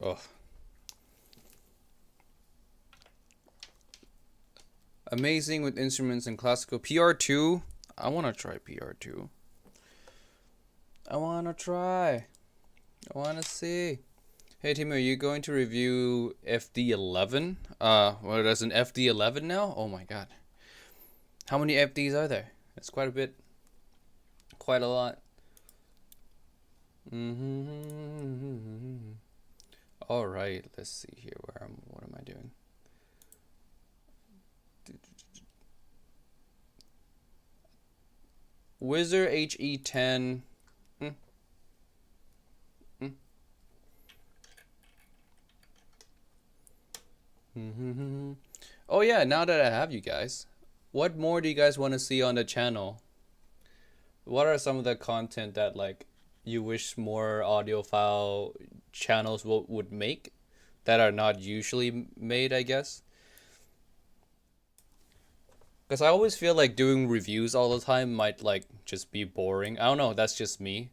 Oh. Amazing with instruments and classical. PR2. I want to try PR2. I want to try. I want to see. Hey, Tim, are you going to review FD11? What is an FD11 now? Oh my god. How many FDs are there? It's quite a bit. Quite a lot. All right, let's see here. What am I doing? Wizard HE10. Oh yeah, now that I have you guys, what more do you guys want to see on the channel? What are some of the content that like you wish more audiophile channels would make that are not usually made, I guess? Because I always feel like doing reviews all the time might like just be boring. I don't know, that's just me.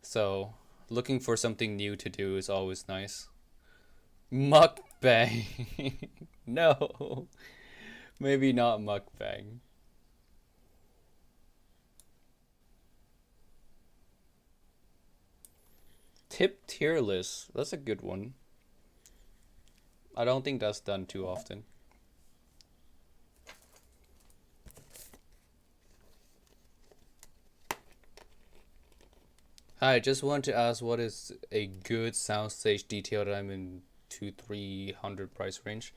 So looking for something new to do is always nice. Mukbang. No. Maybe not mukbang. Tip tier list. That's a good one. I don't think that's done too often. Hi, just want to ask what is a good soundstage detail that I'm in 200-300 price range.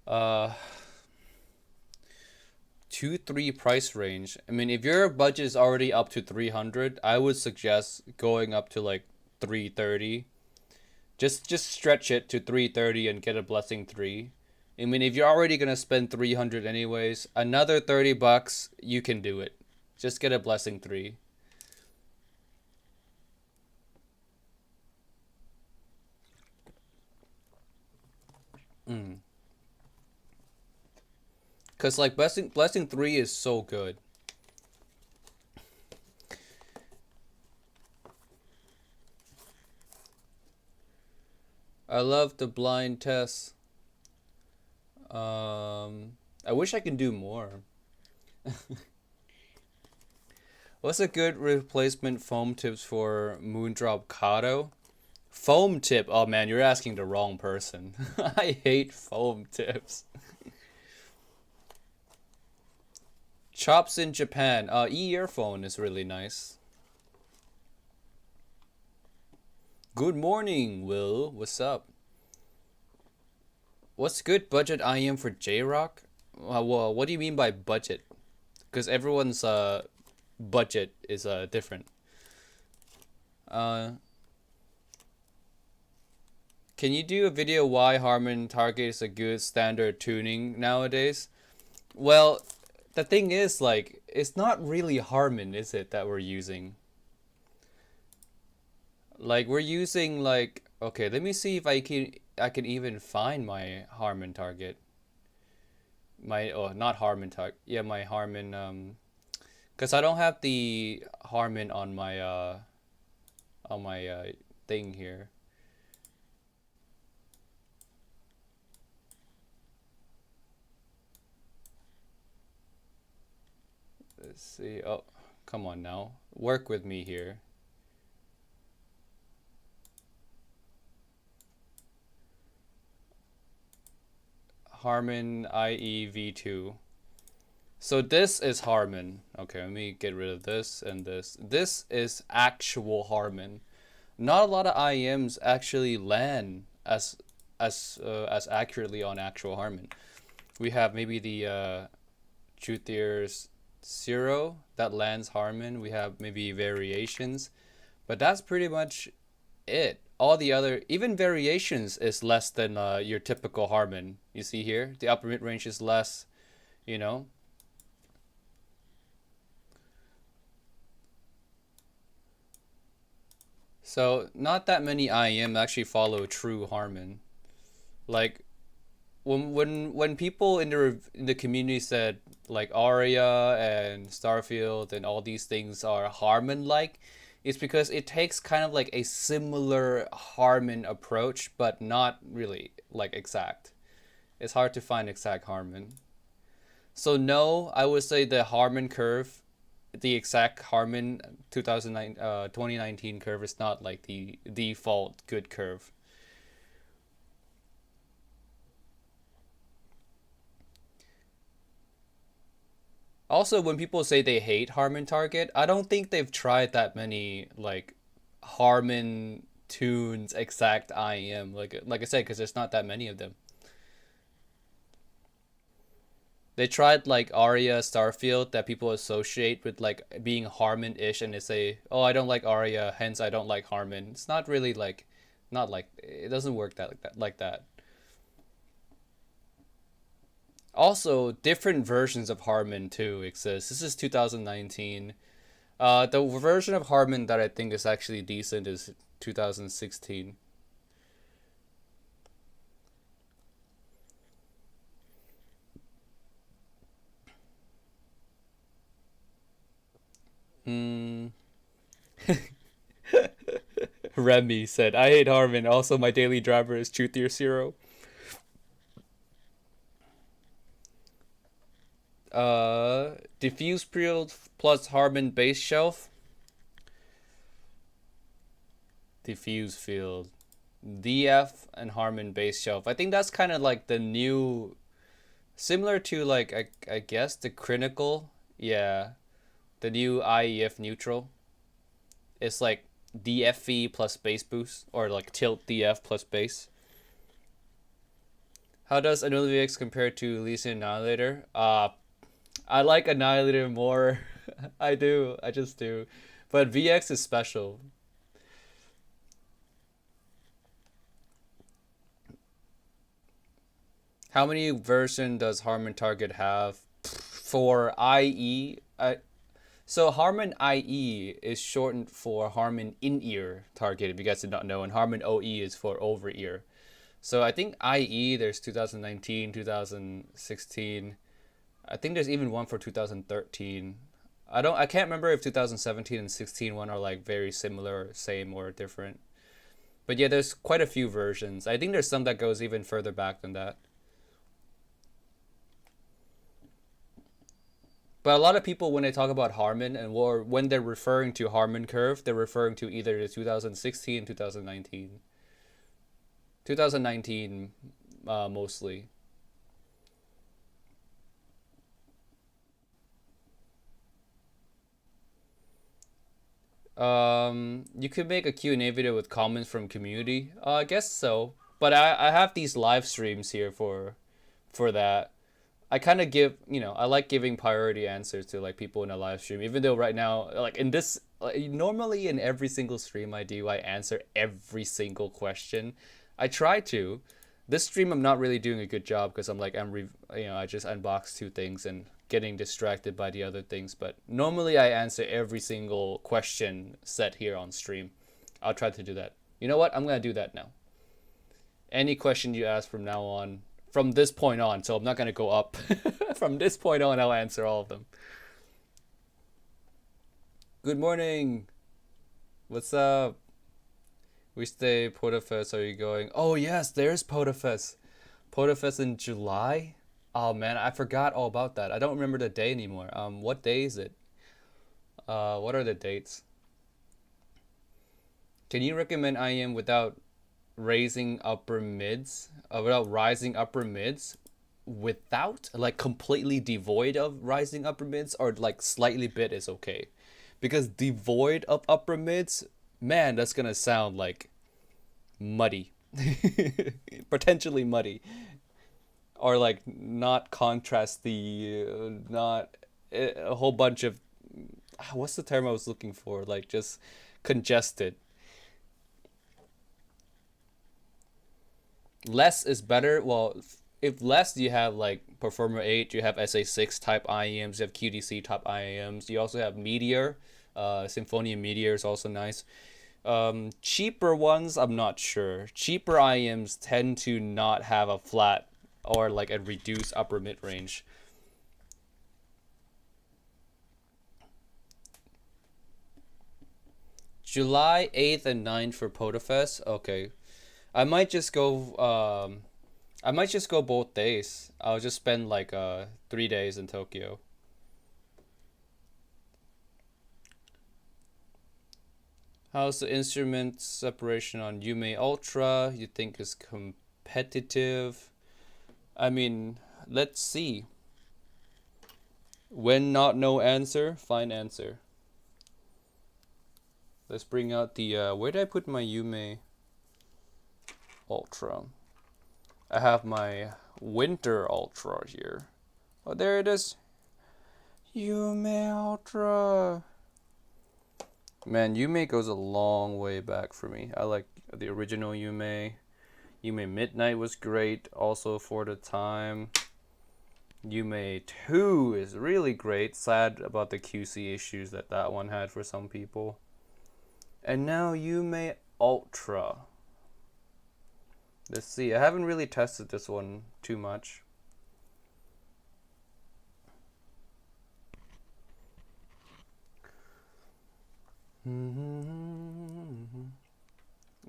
2-3 price range. I mean, if your budget is already up to 300, I would suggest going up to like 330. Just stretch it to 330 and get a blessing 3. I mean, if you're already gonna spend 300 anyways, another 30 bucks, you can do it. Just get a blessing 3. Cause like blessing 3 is so good. I love the blind test. I wish I could do more. What's a good replacement foam tips for Moondrop Kato? Foam tip? Oh man, you're asking the wrong person. I hate foam tips. Chops in Japan. E-earphone is really nice. Good morning, Will. What's up? What's good budget IEM for J-Rock? Well, what do you mean by budget? Because everyone's budget is different. Can you do a video why Harman Target is a good standard tuning nowadays? Well, the thing is, like, it's not really Harman, is it, that we're using? Like, we're using, like, okay, let me see if I can even find my Harman Target. My, oh, not Harman Target. Yeah, my Harman, Cause I don't have the Harman on my thing here. Let's see. Oh, come on now. Work with me here. Harman IE V2. So this is Harman. Okay, let me get rid of this and this. This is actual Harman. Not a lot of IEMs actually land as accurately on actual Harman. We have maybe the Truthier's Zero that lands Harman. We have maybe variations, but that's pretty much it. All the other, even variations, is less than your typical Harman. You see here, the upper mid range is less. You know, so not that many IEM actually follow true Harman. Like when people in the community said like Aria and Starfield and all these things are Harman like, it's because it takes kind of like a similar Harman approach, but not really like exact. It's hard to find exact Harman. So no, I would say the Harman curve, the exact Harman 2019 curve is not like the default good curve. Also, when people say they hate Harman Target, I don't think they've tried that many like Harman tunes exact IEM. Like I said, because there's not that many of them. They tried like Aria Starfield that people associate with like being Harman-ish, and they say, "Oh, I don't like Aria, hence I don't like Harman." It's not really like, not like it doesn't work that like that like that. Also, different versions of Harman too exist. This is 2019. The version of Harman that I think is actually decent is 2016. Hmm. Remy said, "I hate Harman. Also, my daily driver is Truthier Zero." Diffuse field plus Harman base shelf. Diffuse field, DF and Harman base shelf. I think that's kind of like the new, similar to like I guess the critical. Yeah, the new IEF neutral. It's like DFV plus base boost, or like tilt DF plus base. How does Annual compare to Elysian Annihilator? I like Annihilator more. I do. I just do. But VX is special. How many version does Harman Target have? For IE, so Harman IE is shortened for Harman in-ear target, if you guys did not know, and Harman OE is for over-ear. So I think IE, there's 2019, 2016. I think there's even one for 2013. I can't remember if 2017 and 16 one are like very similar, same, or different. But yeah, there's quite a few versions. I think there's some that goes even further back than that. But a lot of people, when they talk about Harman and or when they're referring to Harman curve, they're referring to either the 2016, 2019, 2019 mostly. You could make a Q&A video with comments from community. I guess so. But I have these live streams here for that. I kind of give, I like giving priority answers to like people in a live stream, even though right now, like in this, like, normally in every single stream I do, I answer every single question. I try to. This stream, I'm not really doing a good job because I just unboxed two things and getting distracted by the other things. But normally I answer every single question set here on stream. I'll try to do that. You know what? I'm gonna do that now. Any question you ask from now on, from this point on, so I'm not gonna go up. From this point on, I'll answer all of them. Good morning. What's up? Which day Podafest are you going? Oh yes, there's Podafest. Podafest in July? Oh man, I forgot all about that. I don't remember the day anymore. What day is it? What are the dates? Can you recommend IEM without raising upper mids? Without rising upper mids? Without like completely devoid of rising upper mids, or like slightly bit is okay? Because devoid of upper mids, man, that's gonna sound like muddy. Potentially muddy, or like not contrasty, not a whole bunch of, what's the term I was looking for, like just congested. Less is better. Well, if less, you have like Performer 8, you have SA6 type IEMs, you have QDC type IEMs, you also have Meteor. Symphonia Meteor is also nice. Cheaper ones, I'm not sure. Cheaper IEMs tend to not have a flat or like a reduced upper mid range. July 8th and 9th for Podafest. Okay. I might just go I might just go both days. I'll just spend like 3 days in Tokyo. How's the instrument separation on Yume Ultra? You think is competitive? I mean, let's see. When not no answer, fine answer. Let's bring out the where did I put my Yume Ultra? I have my Winter Ultra here. Oh, there it is. Yume Ultra. Man, Yume goes a long way back for me. I like the original Yume. Yume Midnight was great also for the time. Yume 2 is really great. Sad about the QC issues that one had for some people. And now Yume Ultra. Let's see. I haven't really tested this one too much.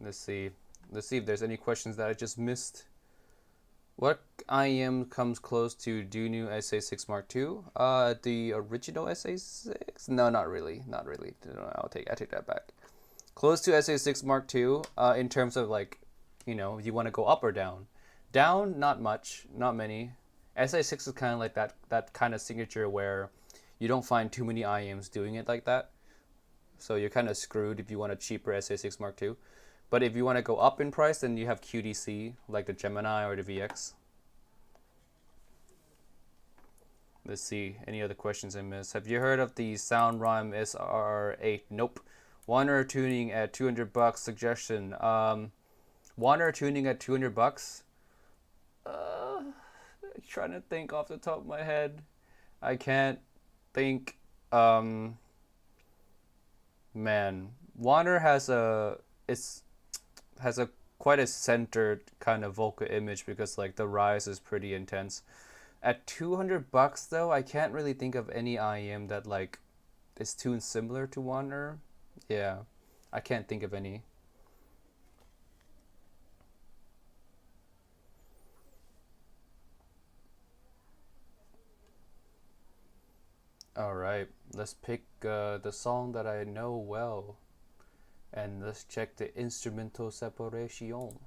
Let's see. Let's see if there's any questions that I just missed. What IEM comes close to Dunu SA6 Mark II? The original SA6? No, not really. Not really. No, I take that back. Close to SA6 Mark II, in terms of like, you want to go up or down. Down, not much, not many. SA6 is kind of like that kind of signature where you don't find too many IEMs doing it like that. So you're kind of screwed if you want a cheaper SA6 Mark II. But if you want to go up in price, then you have QDC, like the Gemini or the VX. Let's see, any other questions I missed? Have you heard of the SoundRhyme SR8? Nope. Wander tuning at $200 suggestion. Wander tuning at $200? Trying to think off the top of my head. I can't think. Man, Wander has a quite a centered kind of vocal image because like the rise is pretty intense. At $200 though, I can't really think of any IEM that like is tuned similar to Wander. Yeah, I can't think of any. All right, let's pick the song that I know well, and let's check the instrumental separation.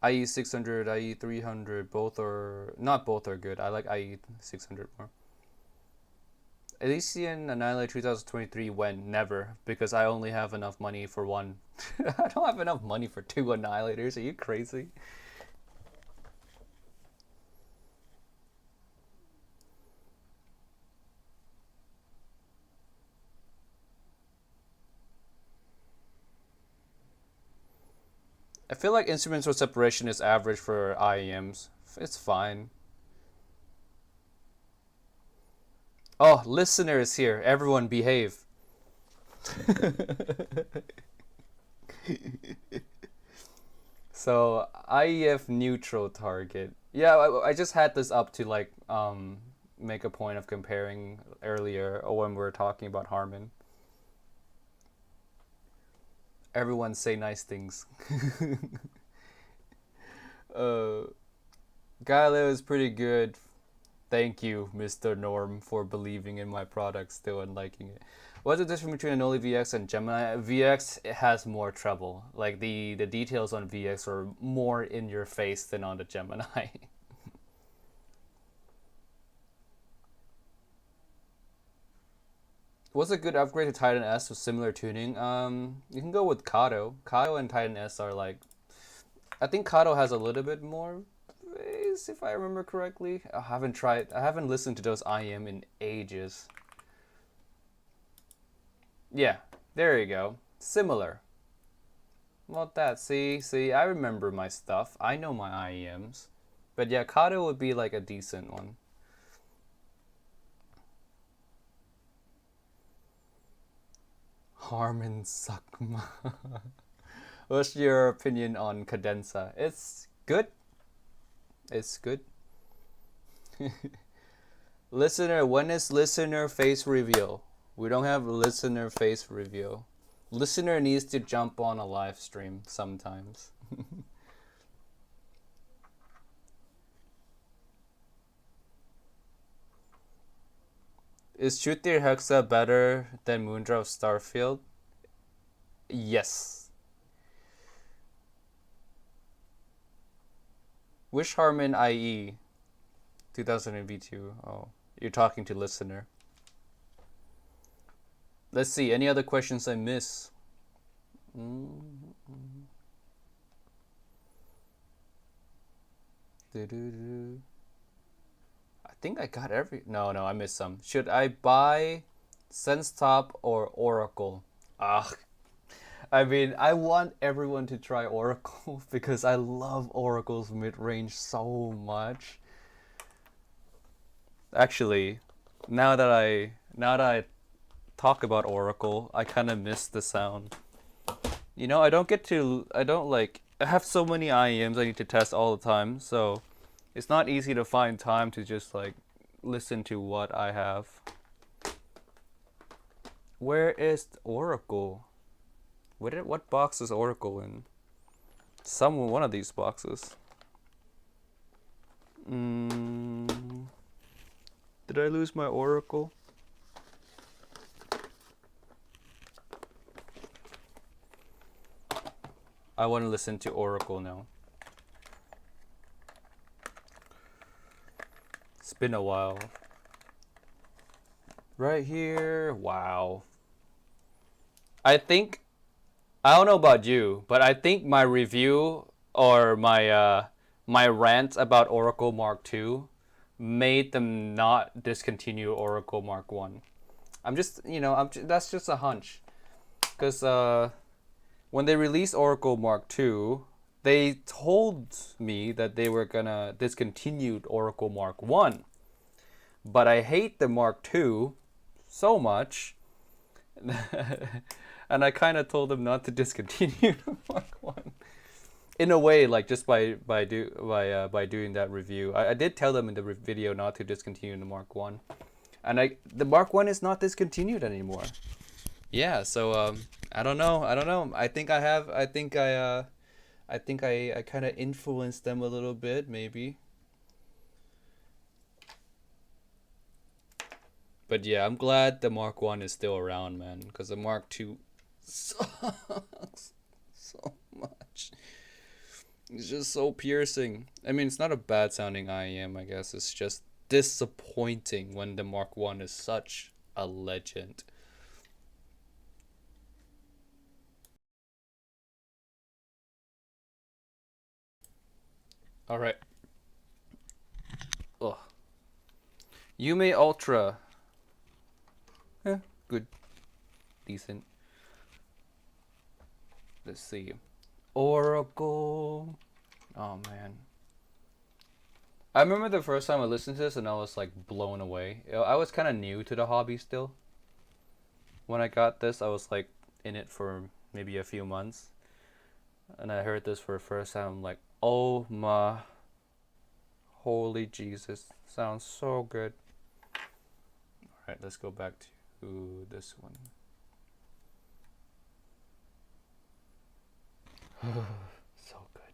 IE 600, IE 300, both are not both are good. I like IE 600 more. Elysian Annihilate 2023 when? Never, because I only have enough money for one. I don't have enough money for two Annihilators. Are you crazy? I feel like instrumental separation is average for IEMs. It's fine. Oh, listeners here. Everyone behave. So, IEF neutral target. Yeah, I just had this up to like make a point of comparing earlier or when we were talking about Harmon. Everyone say nice things. uh, Galileo is pretty good. Thank you, Mr. Norm, for believing in my product still and liking it. What's the difference between an Oli VX and Gemini? VX has more trouble. Like the details on VX are more in your face than on the Gemini. What's a good upgrade to Titan S with similar tuning? You can go with Kato. Kato and Titan S are like, I think Kato has a little bit more bass, if I remember correctly. I haven't tried. I haven't listened to those IEM in ages. Yeah, there you go. Similar. Well, that. See, I remember my stuff. I know my IEMs. But yeah, Kato would be like a decent one. Harmon Sakma. What's your opinion on Cadenza? It's good. It's good. Listener, when is listener face reveal? We don't have listener face reveal. Listener needs to jump on a live stream sometimes. Is Truth Dear Hexa better than Moondrop Starfield? Yes. Wish Harmon IE 2000 V2. Oh, you're talking to listener. Let's see. Any other questions I miss? I think I got every. No, I missed some. Should I buy SenseTop or Oracle? Ah, I mean, I want everyone to try Oracle because I love Oracle's mid-range so much. Actually, now that I talk about Oracle, I kind of miss the sound. You know, I don't like, I have so many IEMs I need to test all the time, so it's not easy to find time to just like listen to what I have. Where is Oracle? What box is Oracle in? One of these boxes. Did I lose my Oracle? I want to listen to Oracle now. It's been a while. Right here. Wow. I don't know about you, but I think my review or my rant about Oracle Mark II made them not discontinue Oracle Mark 1. That's just a hunch. Cuz when they released Oracle Mark II, they told me that they were gonna discontinue Oracle Mark 1. But I hate the Mark II so much, and I kind of told them not to discontinue the Mark 1. In a way, like just by doing that review, I did tell them in the video not to discontinue the Mark 1, and the Mark 1 is not discontinued anymore. Yeah, so I don't know. I think I kind of influenced them a little bit, maybe. But yeah, I'm glad the Mark 1 is still around, man, because the Mark 2 sucks so much. It's just so piercing. I mean, it's not a bad sounding IEM, I guess. It's just disappointing when the Mark 1 is such a legend. All right. Ugh. Yume Ultra. Good. Decent. Let's see. Oracle. Oh, man. I remember the first time I listened to this and I was like blown away. I was kind of new to the hobby still. When I got this, I was like in it for maybe a few months. And I heard this for the first time. I'm like, oh my. Holy Jesus. Sounds so good. Alright, let's go back to this one. So good.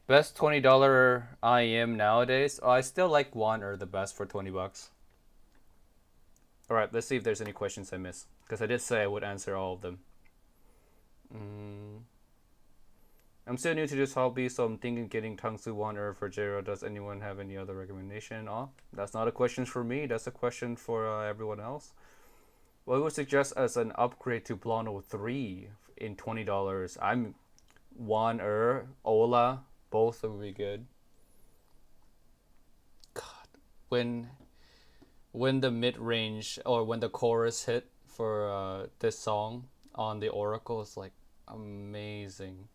Best $20 IEM nowadays? Oh, I still like Waner the best for 20 bucks. Alright, let's see if there's any questions I missed. Because I did say I would answer all of them. I'm still new to this hobby, so I'm thinking getting Tangsu Waner for Jero. Does anyone have any other recommendation? Oh, that's not a question for me. That's a question for everyone else. What would suggest as an upgrade to Blano 3 in $20? I'm Waner, Ola, both would be good. God, when the mid range or when the chorus hit for this song on the Oracle is like amazing.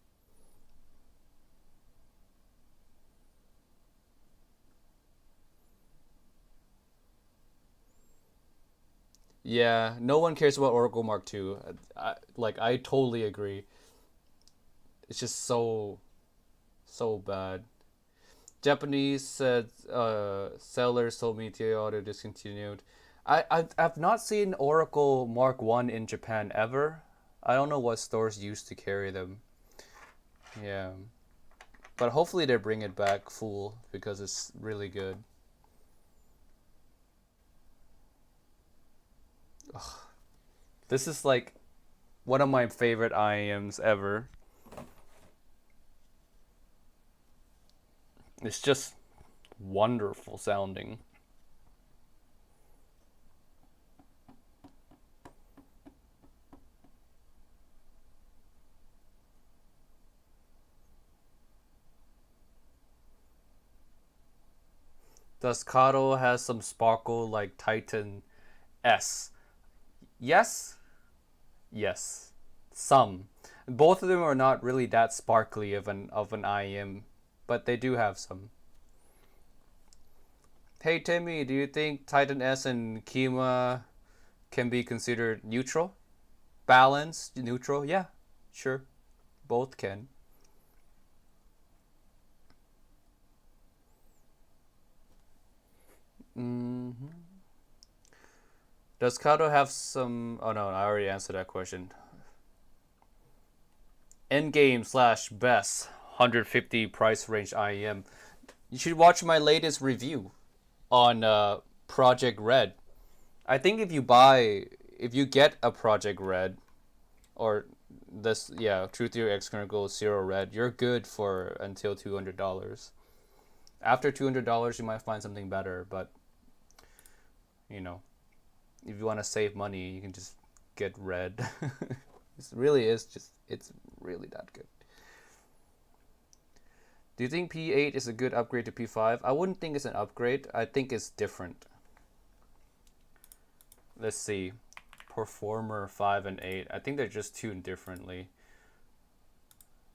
Yeah, no one cares about Oracle Mark II. I totally agree. It's just so bad. Japanese said sellers told me TA Audio discontinued. I've not seen Oracle Mark One in Japan ever. I don't know what stores used to carry them. Yeah, but hopefully they bring it back full because it's really good. Ugh. This is like one of my favorite IEMs ever. It's just wonderful sounding. Does Kato has some sparkle like Titan S? Yes. Yes. Some. Both of them are not really that sparkly of an IEM, but they do have some. Hey Timmy, do you think Titan S and Kima can be considered neutral? Balanced, neutral? Yeah, sure. Both can. Does Kato have some... Oh no, I already answered that question. Endgame slash best 150 price range IEM. You should watch my latest review on Project Red. I think if you get a Project Red, or this, yeah, True Theory X Chronicle Zero Red, you're good for until $200. After $200, you might find something better, but you know, if you want to save money, you can just get Red. It's really that good. Do you think P8 is a good upgrade to P5? I wouldn't think it's an upgrade. I think it's different. Let's see. Performer 5 and 8. I think they're just tuned differently.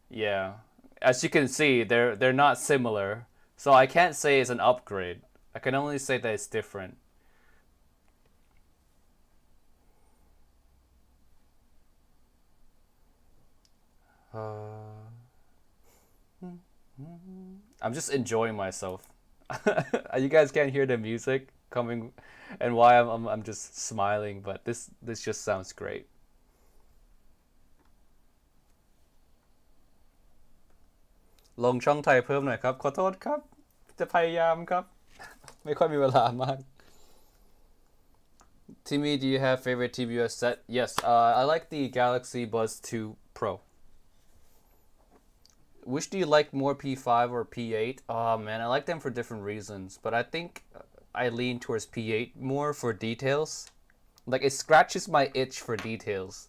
Yeah. As you can see, they're not similar. So I can't say it's an upgrade. I can only say that it's different. I'm just enjoying myself. You guys can't hear the music coming, and why I'm just smiling. But this just sounds great. ลงช่องไทยเพิ่มหน่อยครับขอโทษครับจะพยายามครับไม่ค่อยมีเวลามาก Timmy, do you have favorite TBS set? Yes, I like the Galaxy Buds 2 Pro. Which do you like more, P5 or P8? Oh man, I like them for different reasons, but I think I lean towards P8 more for details. Like, it scratches my itch for details.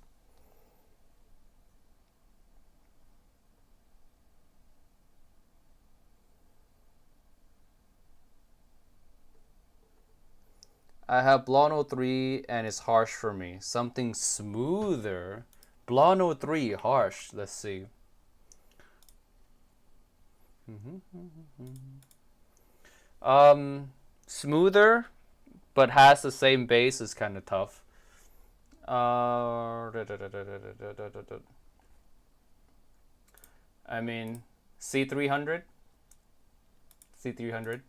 I have Blano 3 and it's harsh for me. Something smoother. Blano 3 harsh. Let's see. Smoother, but has the same bass is kind of tough. I mean, C300. C300.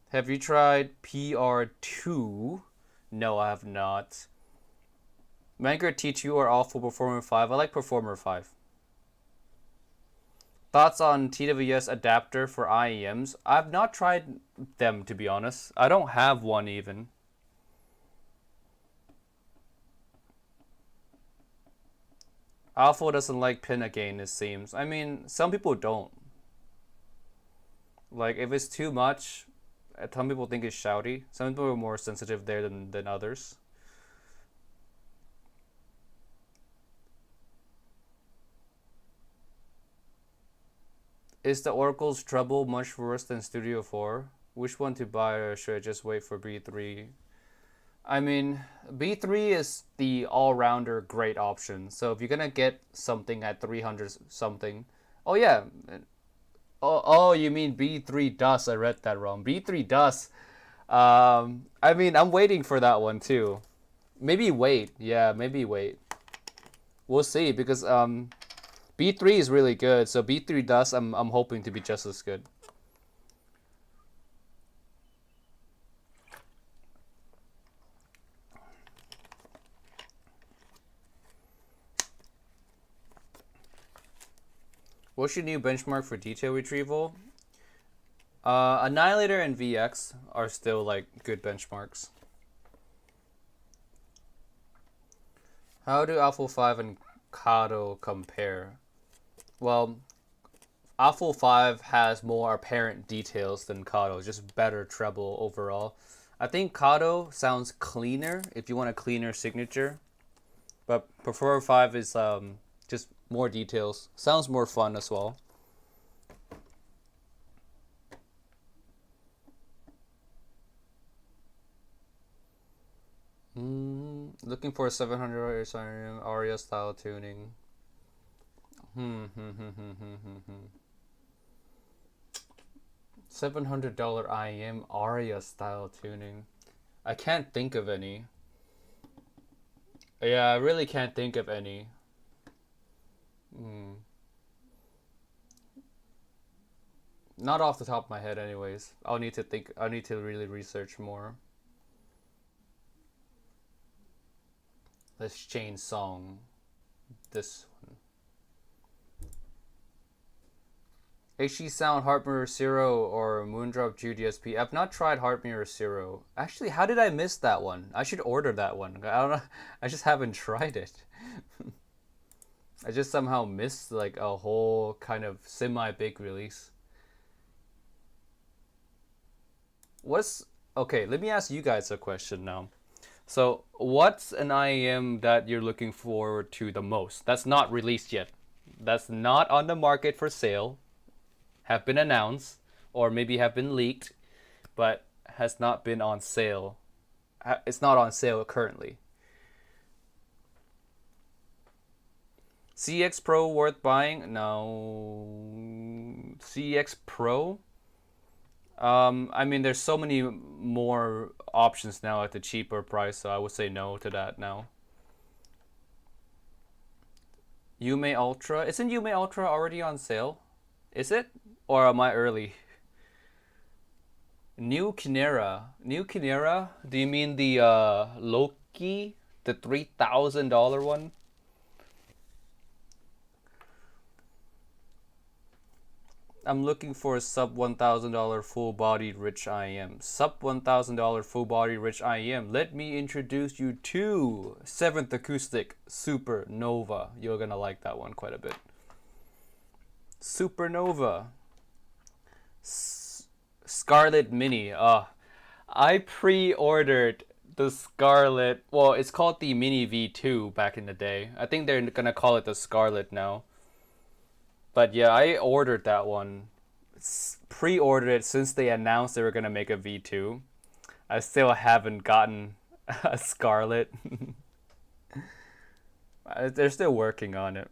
Have you tried PR2? No, I have not. Manker T2 are all for Performer 5. I like Performer 5. Thoughts on TWS adapter for IEMs? I've not tried them, to be honest. I don't have one even. Alpha doesn't like pin again, it seems. I mean, some people don't. Like, if it's too much, some people think it's shouty. Some people are more sensitive there than others. Is the Oracle's treble much worse than Studio 4? Which one to buy, or should I just wait for B3? I mean, B3 is the all-rounder great option. So if you're gonna get something at 300 something, oh yeah, oh you mean B3 DUS? I read that wrong. B3 DUS. I mean, I'm waiting for that one too. Maybe wait. Yeah, maybe wait. We'll see because B3 is really good. So B3 DUS, I'm hoping to be just as good. What's your new benchmark for detail retrieval? Annihilator and VX are still like good benchmarks. How do Alpha 5 and Kato compare? Well, Alpha 5 has more apparent details than Kato, just better treble overall. I think Kato sounds cleaner if you want a cleaner signature, but Performer 5 is just more details. Sounds more fun as well. Looking for a 700 ARIA style tuning. $700 IEM ARIA style tuning. I can't think of any. Yeah, I really can't think of any. Not off the top of my head anyways. I'll need to think. I need to really research more. Let's change song. This one. HD Sound Heart Mirror Zero or Moondrop Jew DSP. I've not tried Heart Mirror Zero. Actually, how did I miss that one? I should order that one. I don't know. I just haven't tried it. I just somehow missed like a whole kind of semi-big release. Okay, let me ask you guys a question now. So, what's an IEM that you're looking forward to the most? That's not released yet. That's not on the market for sale. Have been announced, or maybe have been leaked, but has not been on sale. It's not on sale currently. CX Pro worth buying? No. CX Pro? I mean, there's so many more options now at the cheaper price, so I would say no to that now. Yume Ultra? Isn't Yume Ultra already on sale? Is it? Or am I early? New Kinera. New Kinera? Do you mean the Loki? The $3,000 one? I'm looking for a sub $1,000 full body rich IEM. Sub $1,000 full body rich IEM. Let me introduce you to 7th Acoustic Supernova. You're gonna like that one quite a bit. Supernova. Scarlet Mini. I pre-ordered the Scarlet. Well, it's called the Mini V2 back in the day. I think they're gonna call it the Scarlet now. But yeah, I ordered that one. Pre-ordered it since they announced they were gonna make a V2. I still haven't gotten a Scarlet. They're still working on it.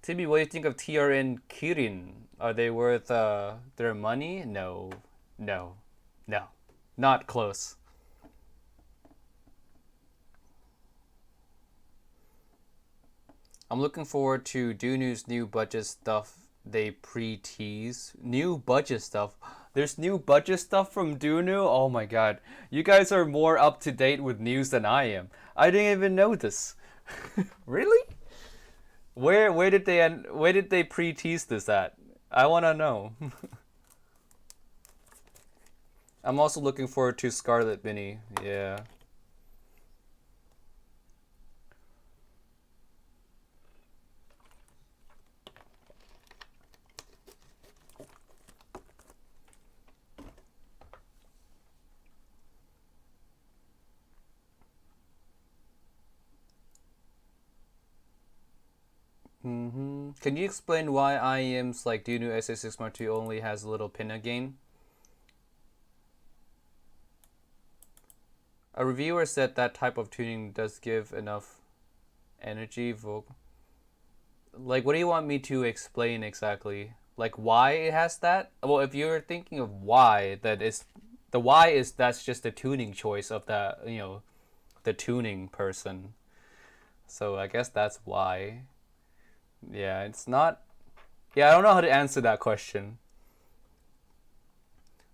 Timmy, what do you think of TRN Kirin? Are they worth their money? No. No. No. Not close. I'm looking forward to Dunu's new budget stuff they pre-tease. New budget stuff. There's new budget stuff from Dunu? Oh my god. You guys are more up to date with news than I am. I didn't even know this. Really? Where did they pre-tease this at? I want to know. I'm also looking forward to Scarlet Mini. Yeah. Can you explain why IEMs like Dunu SA6 Mark II only has a little pinna gain? A reviewer said that type of tuning does give enough energy vocal. Like, what do you want me to explain exactly? Like, why it has that? Well, if you're thinking of why, the why is that's just the tuning choice of that, the tuning person. So I guess that's why. Yeah, it's not. Yeah, I don't know how to answer that question.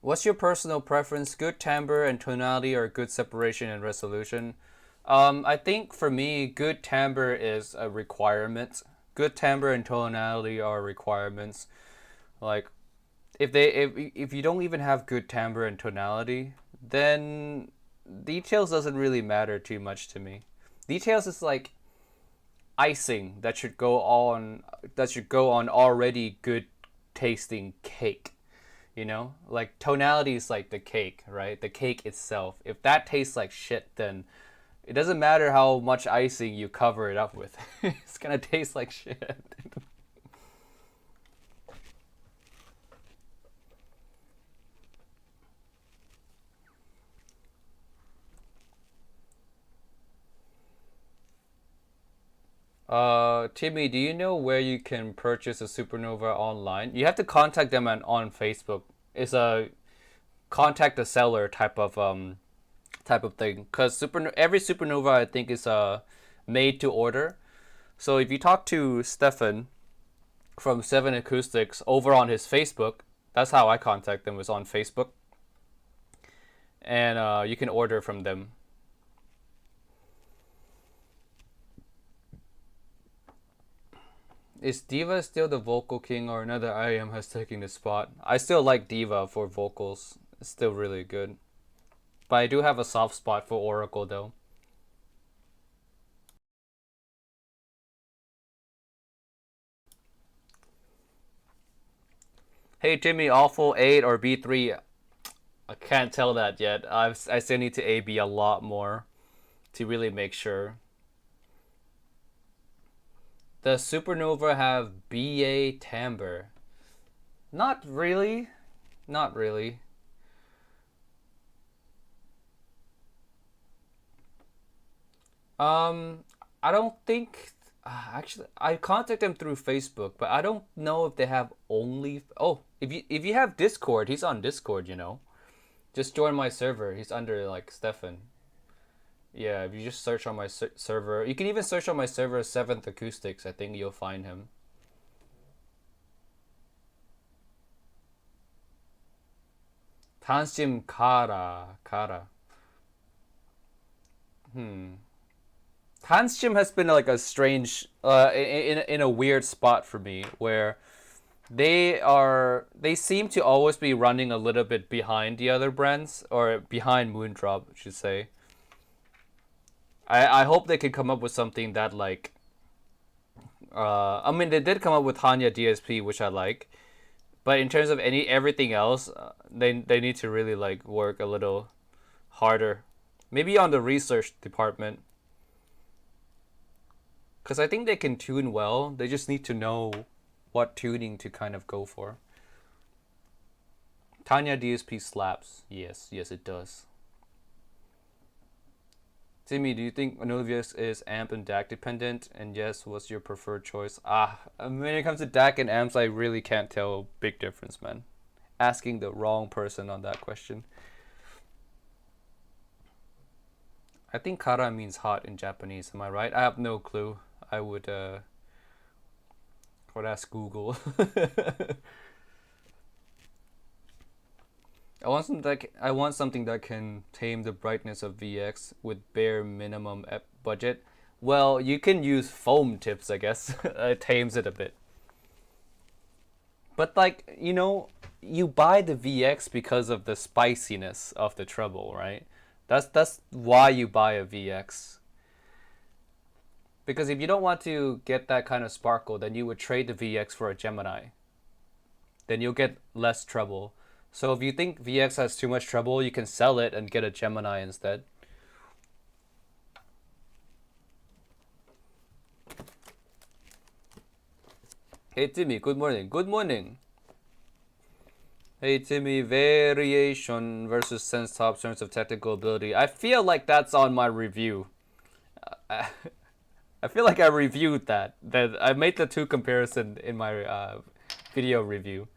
What's your personal preference? Good timbre and tonality or good separation and resolution? I think for me, good timbre is a requirement. Good timbre and tonality are requirements. Like, if you don't even have good timbre and tonality, then details doesn't really matter too much to me. Details is like icing that should go on already good tasting cake. Like tonality is like the cake, right? The cake itself. If that tastes like shit, then it doesn't matter how much icing you cover it up with. It's gonna taste like shit. Timmy, do you know where you can purchase a supernova online? You have to contact them on Facebook. It's a contact the seller type of thing. Cause every supernova I think is made to order. So if you talk to Stefan from Seven Acoustics over on his Facebook, that's how I contact them, was on Facebook, and you can order from them. Is Diva still the vocal king or another IEM has taken the spot? I still like Diva for vocals. It's still really good. But I do have a soft spot for Oracle though. Hey Jimmy, Awful 8 or B3? I can't tell that yet. I still need to AB a lot more to really make sure. Does Supernova have BA timbre? Not really. Not really. I don't think. Actually, I contact them through Facebook, but I don't know if they have only. Oh, if you have Discord, he's on Discord. Just join my server. He's under like Stefan. Yeah, if you just search on my server, you can even search on my server Seventh Acoustics. I think you'll find him. Tansim Kara. Tansim has been like a strange, in a weird spot for me where they seem to always be running a little bit behind the other brands, or behind Moondrop, I should say. I hope they can come up with something that like I mean they did come up with Hanya DSP, which I like, but in terms of everything else, they need to really like work a little harder, maybe on the research department, because I think they can tune well. They just need to know what tuning to kind of go for. Tanya DSP slaps. Yes, it does. Timmy, do you think Onovius is amp and DAC dependent? And yes, what's your preferred choice? When it comes to DAC and amps, I really can't tell a big difference, man. Asking the wrong person on that question. I think kara means hot in Japanese. Am I right? I have no clue. I would ask Google. I want something that can tame the brightness of VX with bare minimum budget. Well, you can use foam tips, I guess. It tames it a bit. But like, you buy the VX because of the spiciness of the treble, right? That's why you buy a VX. Because if you don't want to get that kind of sparkle, then you would trade the VX for a Gemini. Then you'll get less treble. So if you think VX has too much treble, you can sell it and get a Gemini instead. Hey Timmy, good morning. Good morning. Hey Timmy, variation versus sense top terms of technical ability. I feel like that's on my review. I feel like I reviewed that. That I made the two comparison in my video review.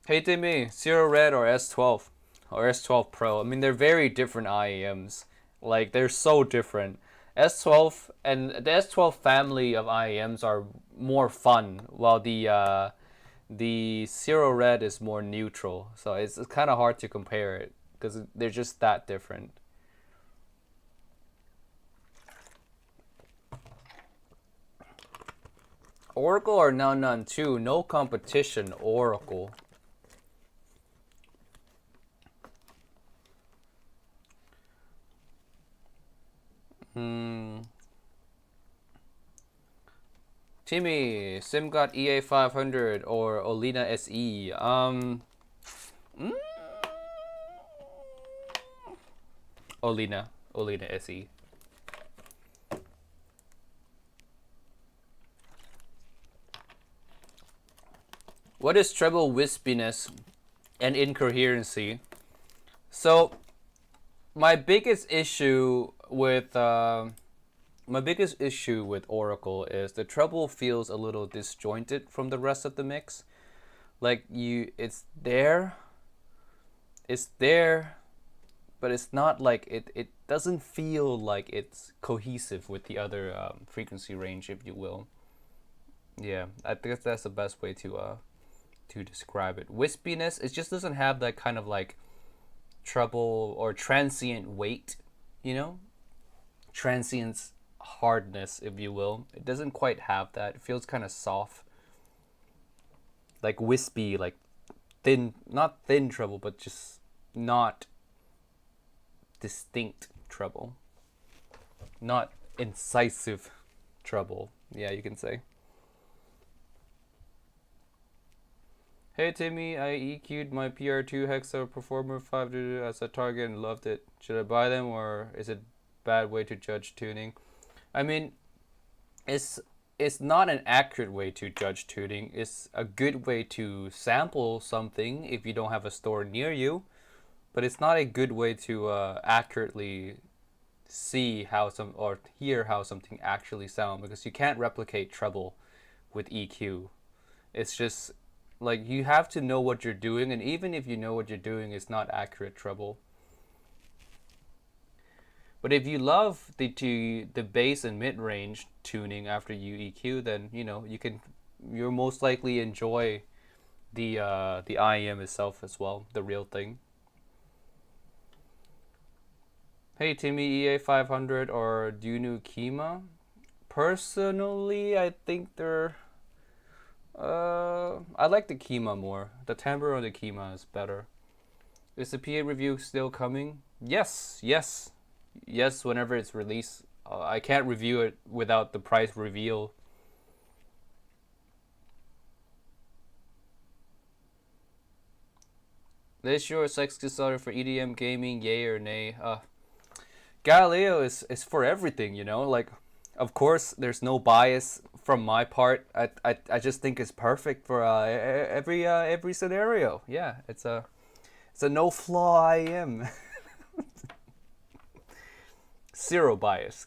Hey Timmy, Zero Red or S12 or S12 Pro. I mean, they're very different IEMs. Like, they're so different. S12 and the S12 family of IEMs are more fun, while the Zero Red is more neutral. So it's kind of hard to compare it because they're just that different. Oracle or None 2? No competition, Oracle. Timmy, SimGot EA500 or Olina SE? Olina SE. What is treble wispiness and incoherency? So, my biggest issue with Oracle is the treble feels a little disjointed from the rest of the mix. Like it's there, but it's not like it doesn't feel like it's cohesive with the other frequency range, if you will. Yeah, I think that's the best way to describe it. Wispiness, it just doesn't have that kind of like treble or transient weight, transient hardness, if you will. It doesn't quite have that. It feels kind of soft, like wispy, like thin, not thin treble, but just not distinct treble, not incisive treble. Yeah, you can say. Hey Timmy, I EQ'd my PR2 Hexa Performer 5 as a target and loved it. Should I buy them, or is it a bad way to judge tuning? I mean, it's not an accurate way to judge tuning. It's a good way to sample something if you don't have a store near you, but it's not a good way to accurately see how or hear how something actually sounds, because you can't replicate treble with EQ. It's just like you have to know what you're doing, and even if you know what you're doing, it's not accurate treble. But if you love the bass and mid range tuning after you EQ, then you'll most likely enjoy the IEM itself as well, the real thing. Hey Timmy, EA500 or Dunu Kima? Personally, I think they're I like the Kima more. The timbre on the Kima is better. Is the PA review still coming? Yes. Whenever it's released. I can't review it without the price reveal. This your sex disorder for EDM gaming, yay or nay? Galileo is for everything, like. Of course, there's no bias from my part. I just think it's perfect for every scenario. Yeah, it's a no flaw IEM. Zero bias.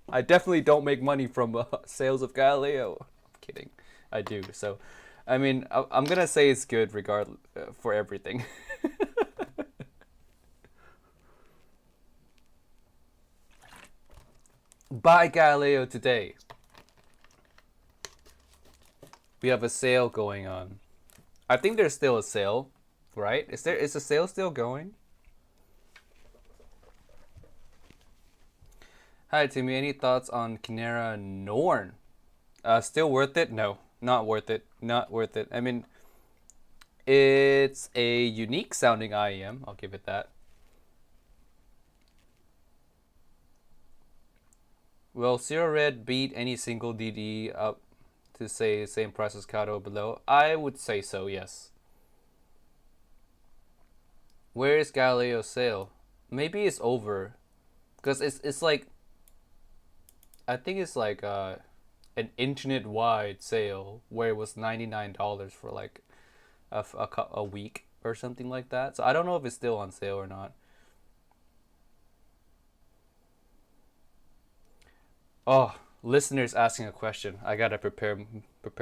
I definitely don't make money from sales of Galileo. I'm kidding, I do. So, I mean, I'm gonna say it's good regardless for everything. Buy Galileo today. We have a sale going on. I think there's still a sale, right? Is the sale still going? Hi Timmy, any thoughts on Kinera Norn? Still worth it? No, not worth it. Not worth it. I mean, it's a unique sounding IEM. I'll give it that. Will Zero Red beat any single DD up to say same price as Kato below? I would say so, yes. Where is Galileo's sale? Maybe it's over, because it's like, I think it's like an internet wide sale where it was $99 for like a week or something like that. So I don't know if it's still on sale or not. Oh, listeners asking a question. I gotta prepare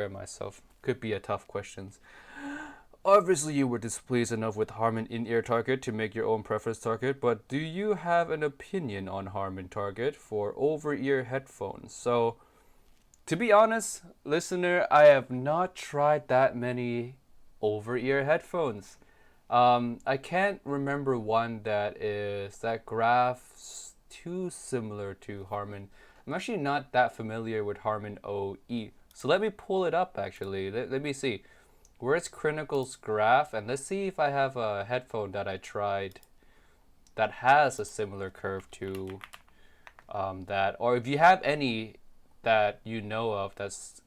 myself. Could be a tough questions. Obviously, you were displeased enough with Harman in-ear target to make your own preference target, but do you have an opinion on Harman target for over-ear headphones? So, to be honest, listener, I have not tried that many over-ear headphones. I can't remember one that graphs too similar to Harman. I'm actually not that familiar with Harman OE. So let me pull it up actually. Let me see. Where's Critical's graph? And let's see if I have a headphone that I tried that has a similar curve to that. Or if you have any that you know of that's,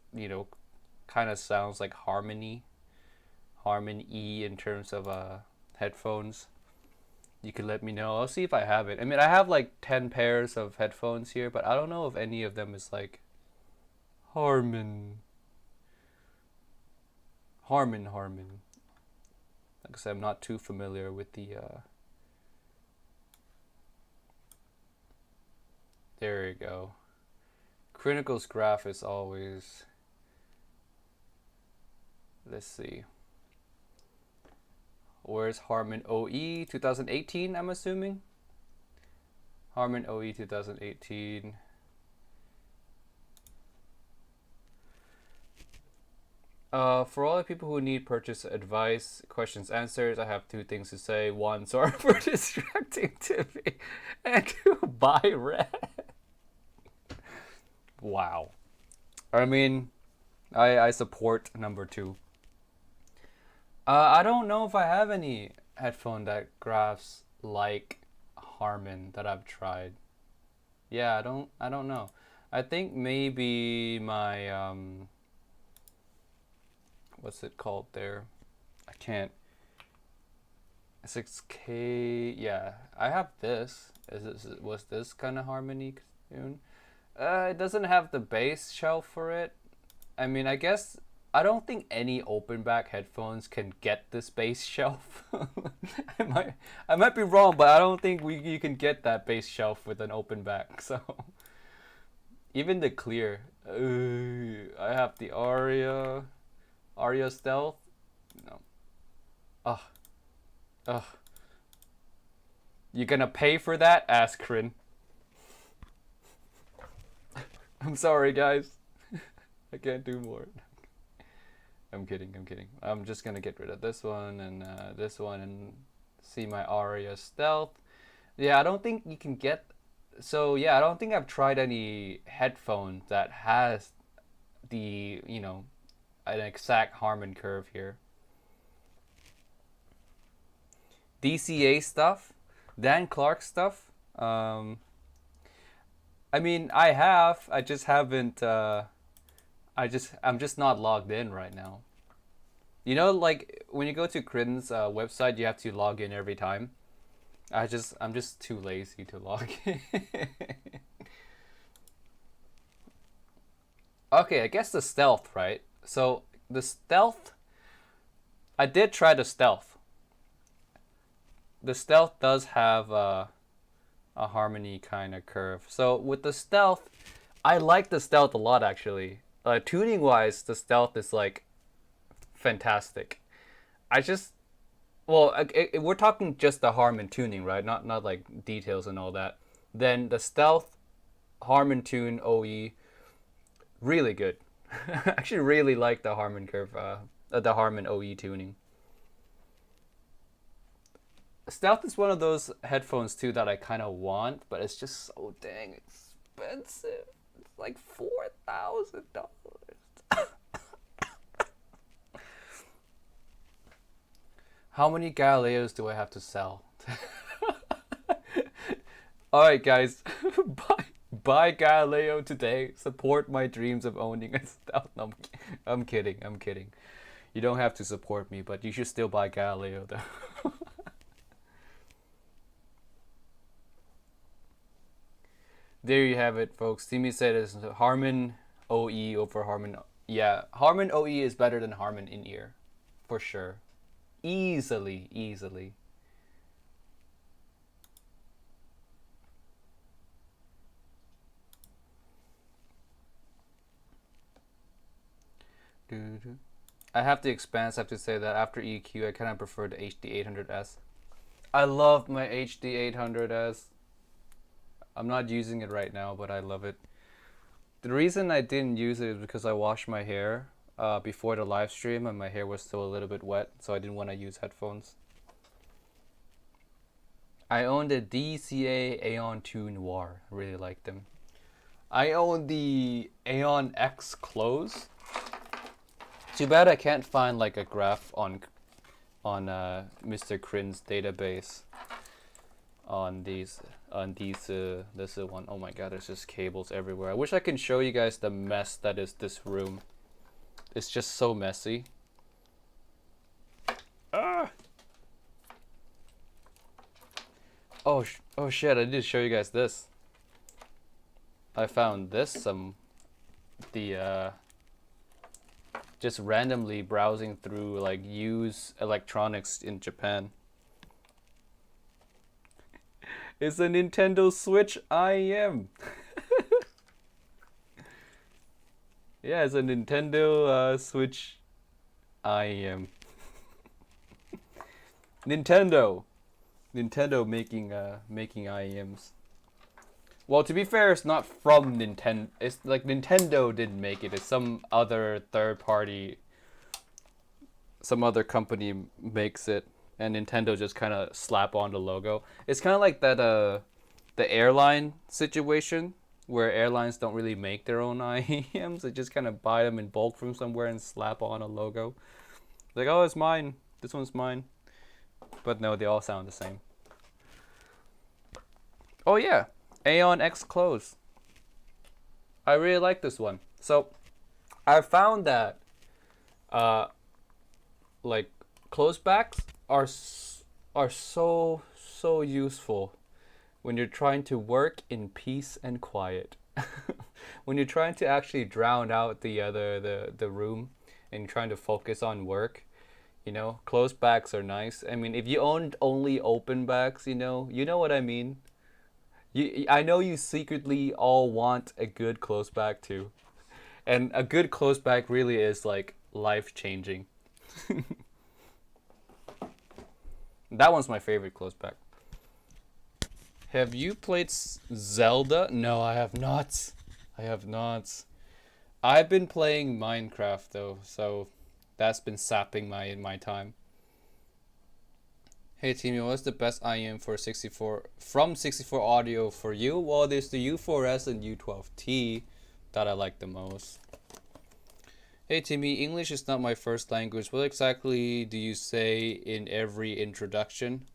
kind of sounds like Harmony E in terms of headphones, you can let me know. I'll see if I have it. I mean, I have like 10 pairs of headphones here, but I don't know if any of them is like Harman. Like I said, I'm not too familiar with the there you go. Critical's graph is always, let's see. Where's Harman OE 2018, I'm assuming? Harman OE 2018. For all the people who need purchase advice, questions, answers, I have two things to say. One, sorry for distracting Timmy. And two, buy red. Wow. I mean, I support number two. I don't know if I have any headphone that graphs like Harman that I've tried. Yeah, I don't know. I think maybe my what's it called there? I can't. 6K. Yeah, I have this. Was this kind of Harmony tune? It doesn't have the bass shelf for it. I mean, I guess I don't think any open back headphones can get this bass shelf. I might be wrong, but I don't think you can get that bass shelf with an open back. So even the clear, I have the Aria Stealth. No. Ugh. Ugh. You gonna pay for that? Ask Kryn. I'm sorry, guys. I can't do more. I'm kidding. I'm just gonna get rid of this one and see my Aria Stealth. Yeah, I don't think you can get. So yeah, I don't think I've tried any headphones that has the an exact Harman curve here. DCA stuff, Dan Clark stuff. I mean, I have. I just haven't. I'm just not logged in right now. Like when you go to Critten's website, you have to log in every time. I'm just too lazy to log in. Okay, I guess the stealth, right? So the stealth, I did try the stealth. The stealth does have a harmony kind of curve. So with the stealth, I like the stealth a lot actually. Tuning wise, the stealth is like fantastic. I just, well, we're talking just the Harman tuning, right? Not like details and all that. Then the stealth, Harman Tune OE, really good. Actually, really like the Harman curve, the Harman OE tuning. Stealth is one of those headphones too that I kind of want, but it's just so dang expensive. It's like $4,000. How many Galileos do I have to sell? All right, guys, buy Galileo today. Support my dreams of owning a Stealth. No, I'm kidding. I'm kidding. You don't have to support me, but you should still buy Galileo though. There you have it, folks. Timmy said it's Harman OE over Harman. Yeah, Harman OE is better than Harman in-ear, for sure. Easily, easily. I have the expanse. I have to say that after EQ, I kind of prefer the HD800S. I love my HD800S. I'm not using it right now, but I love it. The reason I didn't use it is because I washed my hair before the live stream and my hair was still a little bit wet, so I didn't want to use headphones. I own the DCA Aeon 2 Noir. I really like them. I own the Aeon X Close. Too bad I can't find like a graph on Mr. Crin's database on this one. Oh my god, there's just cables everywhere. I wish I can show you guys the mess that is this room. It's just so messy. Ah! Oh shit, I did show you guys this. I found this just randomly browsing through like used electronics in Japan. It's a Nintendo Switch IEM. Yeah, it's a Nintendo Switch IEM. Nintendo making IEMs. Well, to be fair, it's not from Nintendo. It's like Nintendo didn't make it. It's some other third party. Some other company makes it, and Nintendo just kind of slap on the logo. It's kind of like that the airline situation where airlines don't really make their own IEMs. They just kind of buy them in bulk from somewhere and slap on a logo. Like, oh, it's mine. This one's mine. But no, they all sound the same. Oh yeah. Aeon X Close. I really like this one. So I found that like close backs are so useful when you're trying to work in peace and quiet. When you're trying to actually drown out the room and trying to focus on work, you know, close backs are nice. I mean, if you owned only open backs, you know what I mean. I know you secretly all want a good close back too. And a good close back really is like life changing. That one's my favorite close back. Have you played Zelda? No, I have not. I've been playing Minecraft though, so that's been sapping my time. Hey Timmy, what's the best IEM for 64 audio for you? Well, there's the U4S and U12T that I like the most. Hey Timmy, English is not my first language. What exactly do you say in every introduction?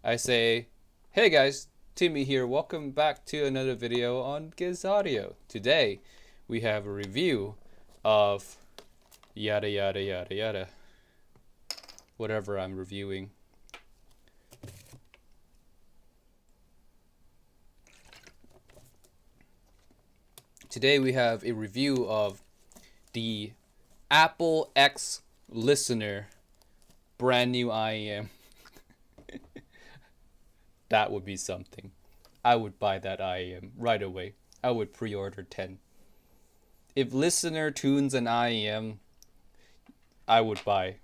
I say, hey guys, Timmy here. Welcome back to another video on Giz Audio. Today we have a review of yada yada yada yada. Whatever I'm reviewing. Today we have a review of the Apple X Listener brand new IEM. That would be something. I would buy that IEM right away. I would pre-order 10. If Listener tunes an IEM, I would buy.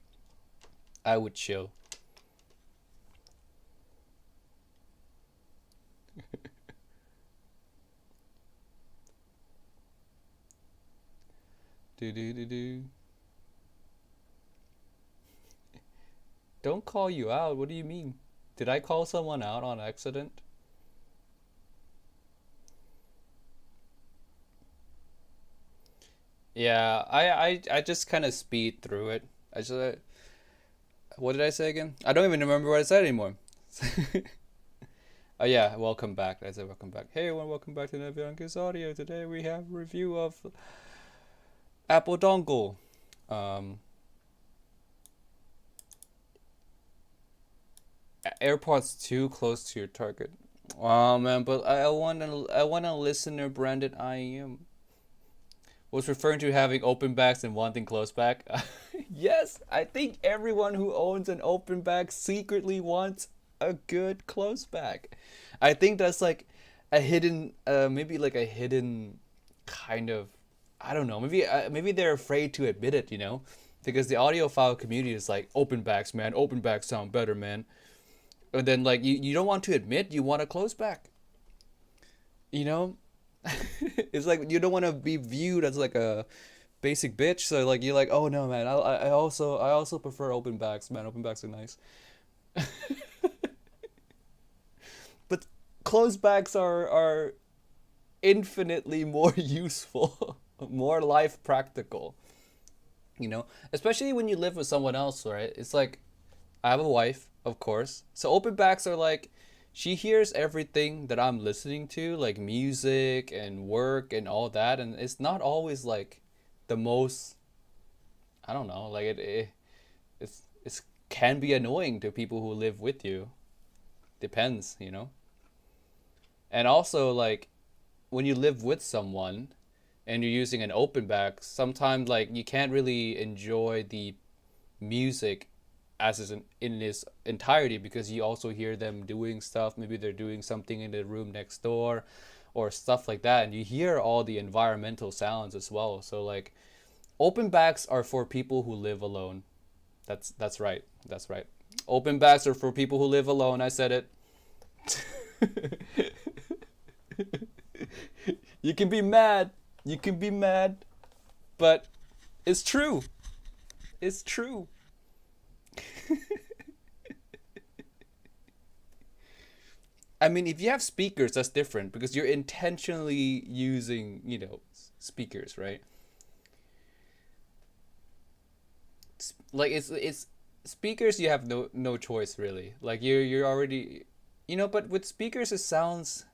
I would chill. Do do do do. Don't call you out. What do you mean? Did I call someone out on accident? Yeah, I just kind of speed through it. I just what did I say again? I don't even remember what I said anymore. Oh yeah, welcome back. I said welcome back. Hey everyone, welcome back to Navianka's Audio. Today we have a review of Apple dongle. Um, AirPods too close to your target. Oh man, but I want a listener branded IEM. Was referring to having open backs and wanting close back. Yes, I think everyone who owns an open back secretly wants a good close back. I think that's like a hidden, maybe like a hidden kind of, I don't know. Maybe they're afraid to admit it, you know, because the audiophile community is like open backs, man. Open backs sound better, man. And then like you don't want to admit you want a close back, you know. It's like you don't want to be viewed as like a basic bitch. So like you're like, oh no, man. I also prefer open backs, man. Open backs are nice. But closed backs are infinitely more useful, more life practical. You know, especially when you live with someone else, right? It's like I have a wife, of course. So open backs are like she hears everything that I'm listening to, like music and work and all that, and it's not always like the most. I don't know, like it's can be annoying to people who live with you. Depends, you know. And also like when you live with someone and you're using an open back, sometimes like you can't really enjoy the music as is in its entirety because you also hear them doing stuff. Maybe they're doing something in the room next door or stuff like that, and you hear all the environmental sounds as well. So like open backs are for people who live alone. That's right. That's right. Open backs are for people who live alone. I said it. You can be mad. You can be mad, but it's true. It's true. I mean, if you have speakers, that's different because you're intentionally using, you know, speakers, right? Like it's speakers. You have no choice really. Like you're already, you know. But with speakers, it sounds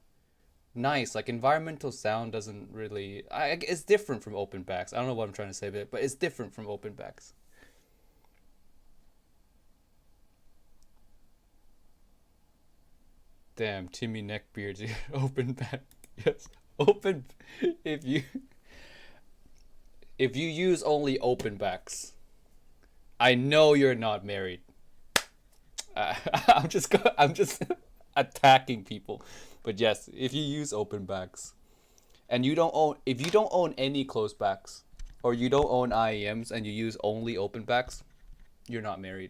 nice. Like environmental sound doesn't really. It's different from open backs. I don't know what I'm trying to say, but it's different from open backs. Damn, Timmy Neckbeards, open back. Yes, open. If you if you use only open backs, I know you're not married. I'm just attacking people, but yes, if you use open backs and you don't own if you don't own any closed backs or you don't own IEMs and you use only open backs, you're not married.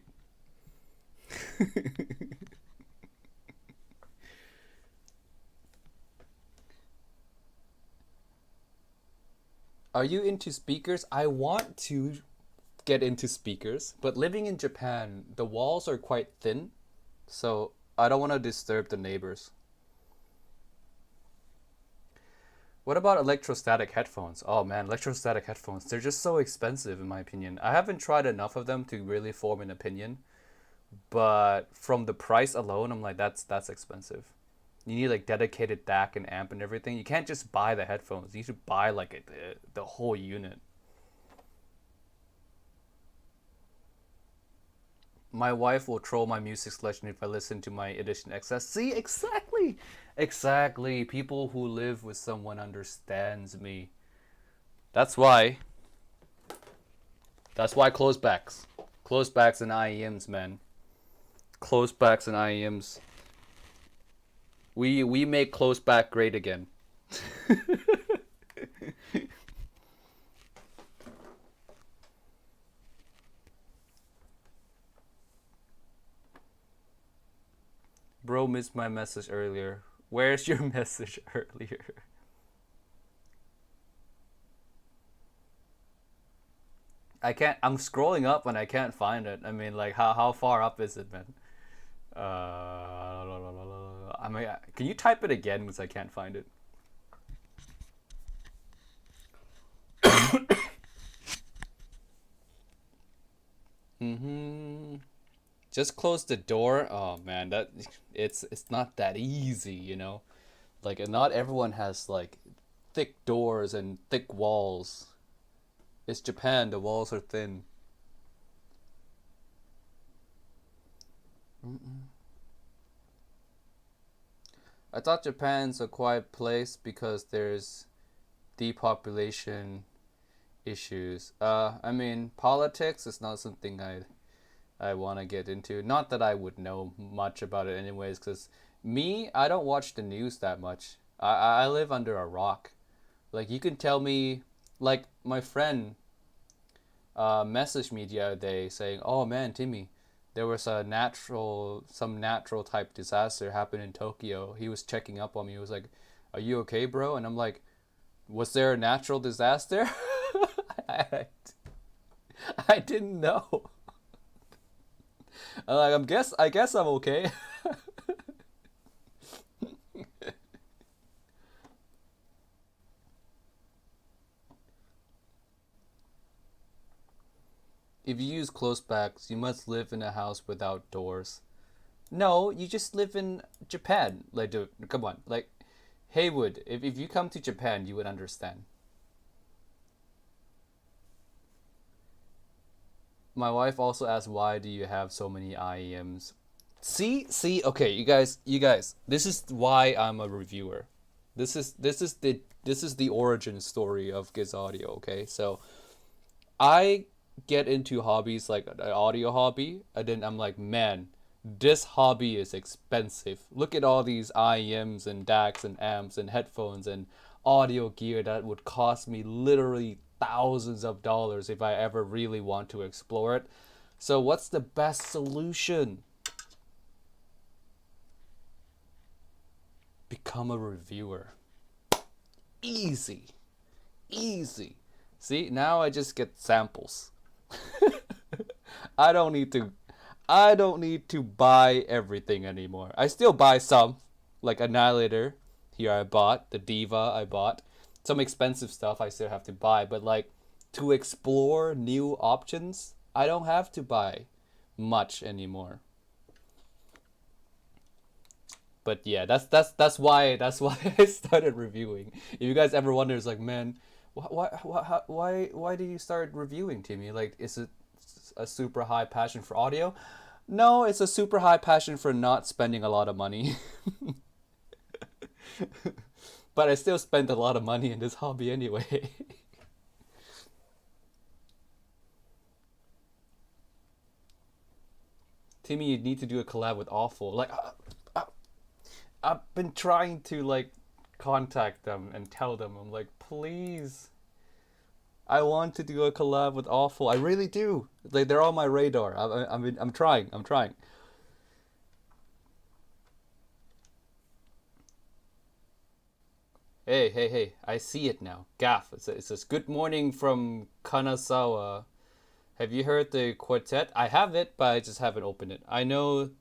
Are you into speakers? I want to get into speakers, but living in Japan, the walls are quite thin, so I don't want to disturb the neighbors. What about electrostatic headphones? Oh man, electrostatic headphones, they're just so expensive in my opinion. I haven't tried enough of them to really form an opinion, but from the price alone, I'm like that's expensive. You need like dedicated DAC and amp and everything. You can't just buy the headphones. You need to buy like the whole unit. My wife will troll my music selection if I listen to my Edition XS. See, exactly, exactly. People who live with someone understands me. That's why. That's why close backs and IEMs, man. Close backs and IEMs. We make close back great again. Bro missed my message earlier. Where's your message earlier? I can't. I'm scrolling up and I can't find it. I mean, like, how far up is it, man? I mean, can you type it again because I can't find it? Mm-hmm. Just close the door. Oh man, it's not that easy, you know. Like, not everyone has like thick doors and thick walls. It's Japan. The walls are thin. I thought Japan's a quiet place because there's depopulation issues. I mean, politics is not something I want to get into. Not that I would know much about it anyways, because me, I don't watch the news that much. I live under a rock. Like, you can tell me, like, my friend messaged me the other day saying, "Oh man, Timmy, there was some natural type disaster happened in Tokyo." He was checking up on me. He was like, "Are you okay, bro?" And I'm like, "Was there a natural disaster?" I, I didn't know. I'm like, I guess I'm okay. If you use close backs, you must live in a house without doors. No, you just live in Japan. Like, dude, come on. Like, Haywood, if you come to Japan, you would understand. My wife also asked, why do you have so many IEMs? Okay, you guys. This is why I'm a reviewer. This is the origin story of Giz Audio. Okay, so I get into hobbies like an audio hobby, and then I'm like, man, this hobby is expensive. Look at all these IEMs and DACs and amps and headphones and audio gear that would cost me literally thousands of dollars if I ever really want to explore it. So what's the best solution? Become a reviewer. Easy. Easy. See, now I just get samples. I don't need to I don't need to buy everything anymore. I still buy some, like Annihilator. Here I bought the Diva. I bought some expensive stuff. I still have to buy, but like to explore new options, I don't have to buy much anymore. But yeah, that's why I started reviewing. If you guys ever wonder, it's like, man, why do you start reviewing, Timmy? Like, is it a super high passion for audio? No, it's a super high passion for not spending a lot of money. But I still spend a lot of money in this hobby anyway. Timmy, you need to do a collab with Awful. Like, I've been trying to like contact them and tell them. I'm like, please, I want to do a collab with Awful. I really do. Like, they're on my radar. I'm trying. I'm trying. Hey, hey, hey! I see it now. Gaff. It says good morning from Kanazawa. Have you heard the quartet? I have it, but I just haven't opened it. I know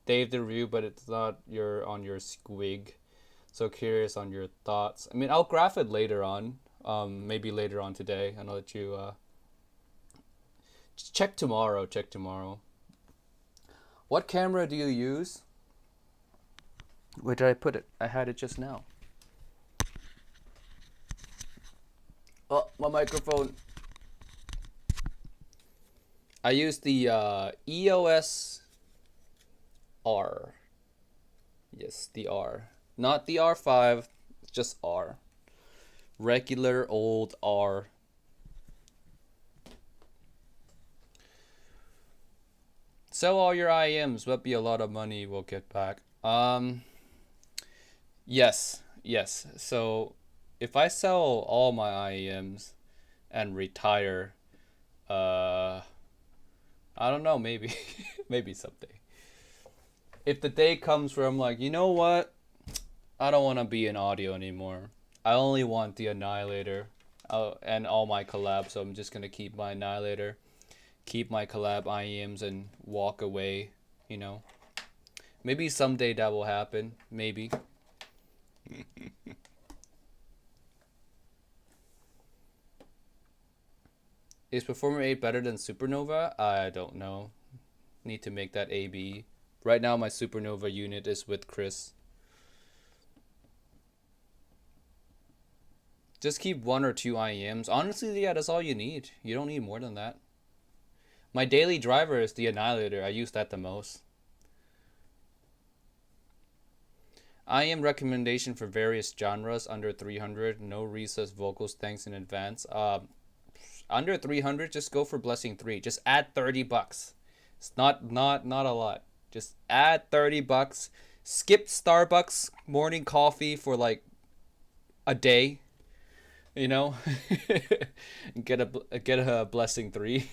Dave the review, but it's not your on your squig. So curious on your thoughts. I mean, I'll graph it later on. Maybe later on today. I know that you check tomorrow. Check tomorrow. What camera do you use? Where did I put it? I had it just now. Oh, my microphone. I use the EOS R. Yes, the R. Not the R5, just R. Regular old R. Sell all your IEMs. Will be a lot of money we'll get back. Yes, yes. So if I sell all my IEMs and retire, uh, I don't know, maybe, maybe someday. If the day comes where I'm like, you know what? I don't want to be in audio anymore. I only want the Annihilator. and all my collabs. So I'm just gonna keep my Annihilator, keep my collab IEMs, and walk away. You know, maybe someday that will happen. Maybe. Is Performer 8 better than Supernova? I don't know. Need to make that AB. Right now my Supernova unit is with Chris. Just keep 1 or 2 IEMs. Honestly, yeah, that's all you need. You don't need more than that. My daily driver is the Annihilator. I use that the most. IEM recommendation for various genres under 300. No recessed vocals, thanks in advance. Under 300, just go for Blessing 3. Just add $30. It's not a lot. Just add $30. Skip Starbucks morning coffee for like a day. You know, get a Blessing 3.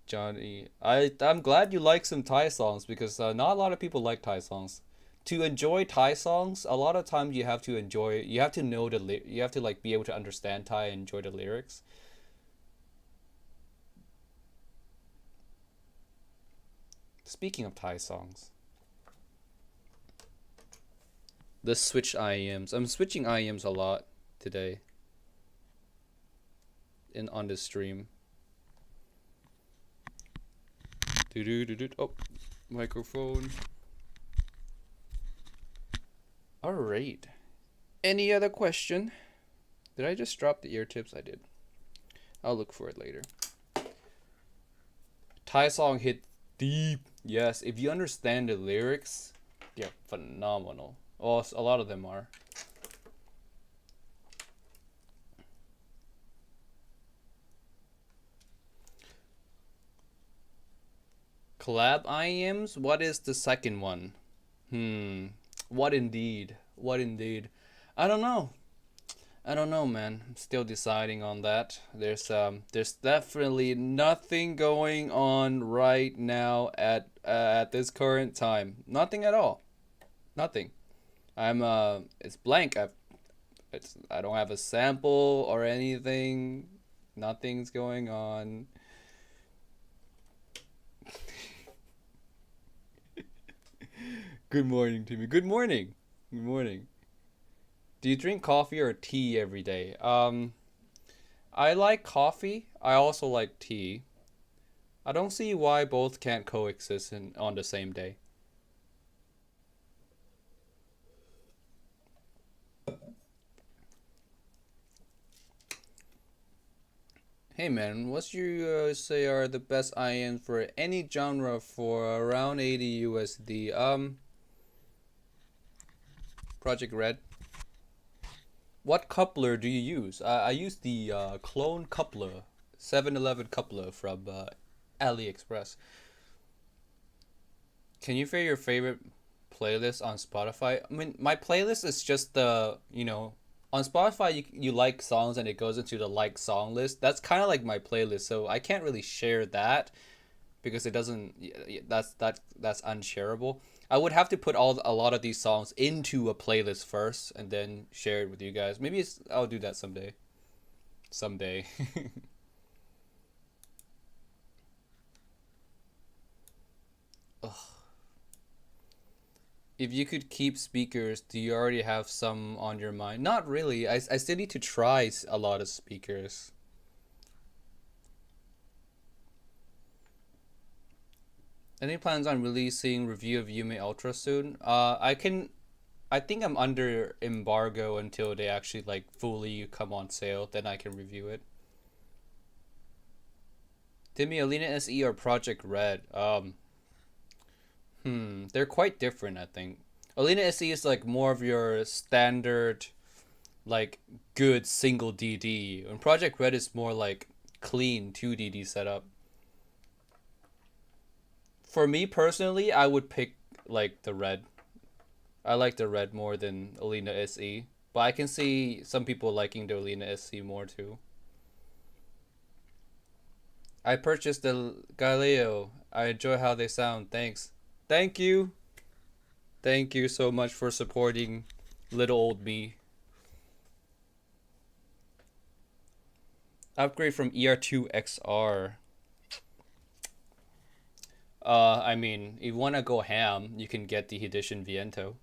Johnny, I'm glad you like some Thai songs because not a lot of people like Thai songs. To enjoy Thai songs, a lot of times you have to enjoy. You have to know you have to like be able to understand Thai and enjoy the lyrics. Speaking of Thai songs, let's switch IEMs. I'm switching IEMs a lot today. On this stream. Oh, microphone. All right. Any other question? Did I just drop the ear tips? I did. I'll look for it later. Thai song hit deep. Yes, if you understand the lyrics, they're phenomenal. Oh, a lot of them are. Collab IEMs? What is the second one? What indeed? What indeed? I don't know. I don't know, man. I'm still deciding on that. There's definitely nothing going on right now at this current time. Nothing at all. Nothing. It's blank. I don't have a sample or anything. Nothing's going on. Good morning, Timmy. Good morning. Good morning. Do you drink coffee or tea every day? I like coffee. I also like tea. I don't see why both can't coexist on the same day. Hey man, what's you say are the best IEMs for any genre for around 80 USD? Project Red. What coupler do you use? I use the clone coupler, 7-Eleven coupler from AliExpress. Can you share your favorite playlist on Spotify? I mean, my playlist is just the, on Spotify you like songs and it goes into the like song list. That's kind of like my playlist, so I can't really share that because it doesn't. That's unshareable. I would have to put a lot of these songs into a playlist first and then share it with you guys. Maybe I'll do that someday. Someday. Ugh. If you could keep speakers, do you already have some on your mind? Not really. I still need to try a lot of speakers. Any plans on releasing review of Yume Ultra soon? I think I'm under embargo until they actually like fully come on sale. Then I can review it. Timmy, Alina SE or Project Red? They're quite different, I think. Alina SE is like more of your standard, like good single DD, and Project Red is more like clean 2DD setup. For me personally, I would pick like the red. I like the red more than Alina SE, but I can see some people liking the Alina SE more too. I purchased the Galileo I enjoy how they sound. Thanks. Thank you. Thank you so much for supporting little old me. Upgrade from ER2 XR. I mean, if you want to go ham, you can get the Edition Viento.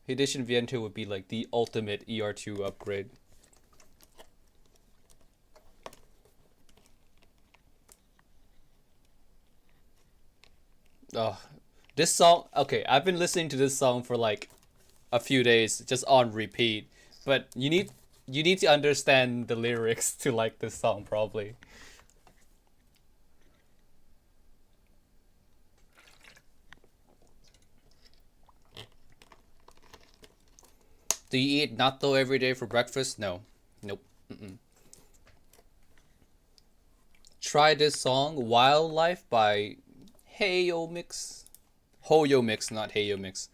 Edition Viento would be like the ultimate ER2 upgrade. Oh, this song. Okay, I've been listening to this song for like a few days, just on repeat. But you need to understand the lyrics to like this song, probably. Do you eat natto every day for breakfast? No, nope. Mm-mm. Try this song, "Wildlife" by Heyo Mix. Hoyo Mix, not Heyo Mix.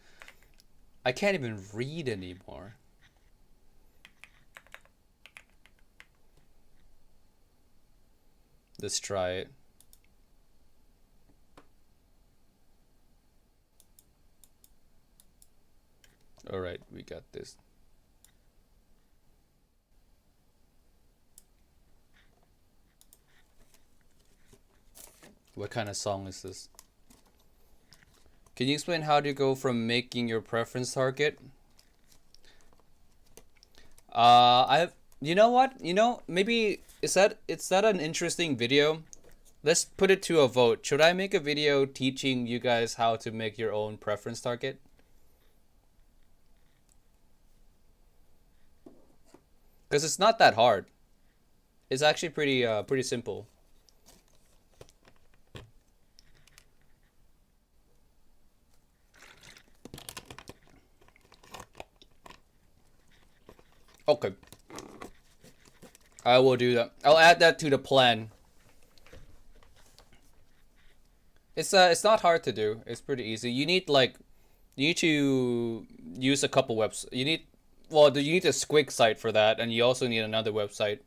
I can't even read anymore. Let's try it. Alright, we got this. What kind of song is this? Can you explain how to go from making your preference target? You know what? Maybe is that an interesting video? Let's put it to a vote. Should I make a video teaching you guys how to make your own preference target? Because it's not that hard. It's actually pretty simple. Okay. I will do that. I'll add that to the plan. It's not hard to do. It's pretty easy. You need to use a couple webs. You need a squig site for that, and you also need another website.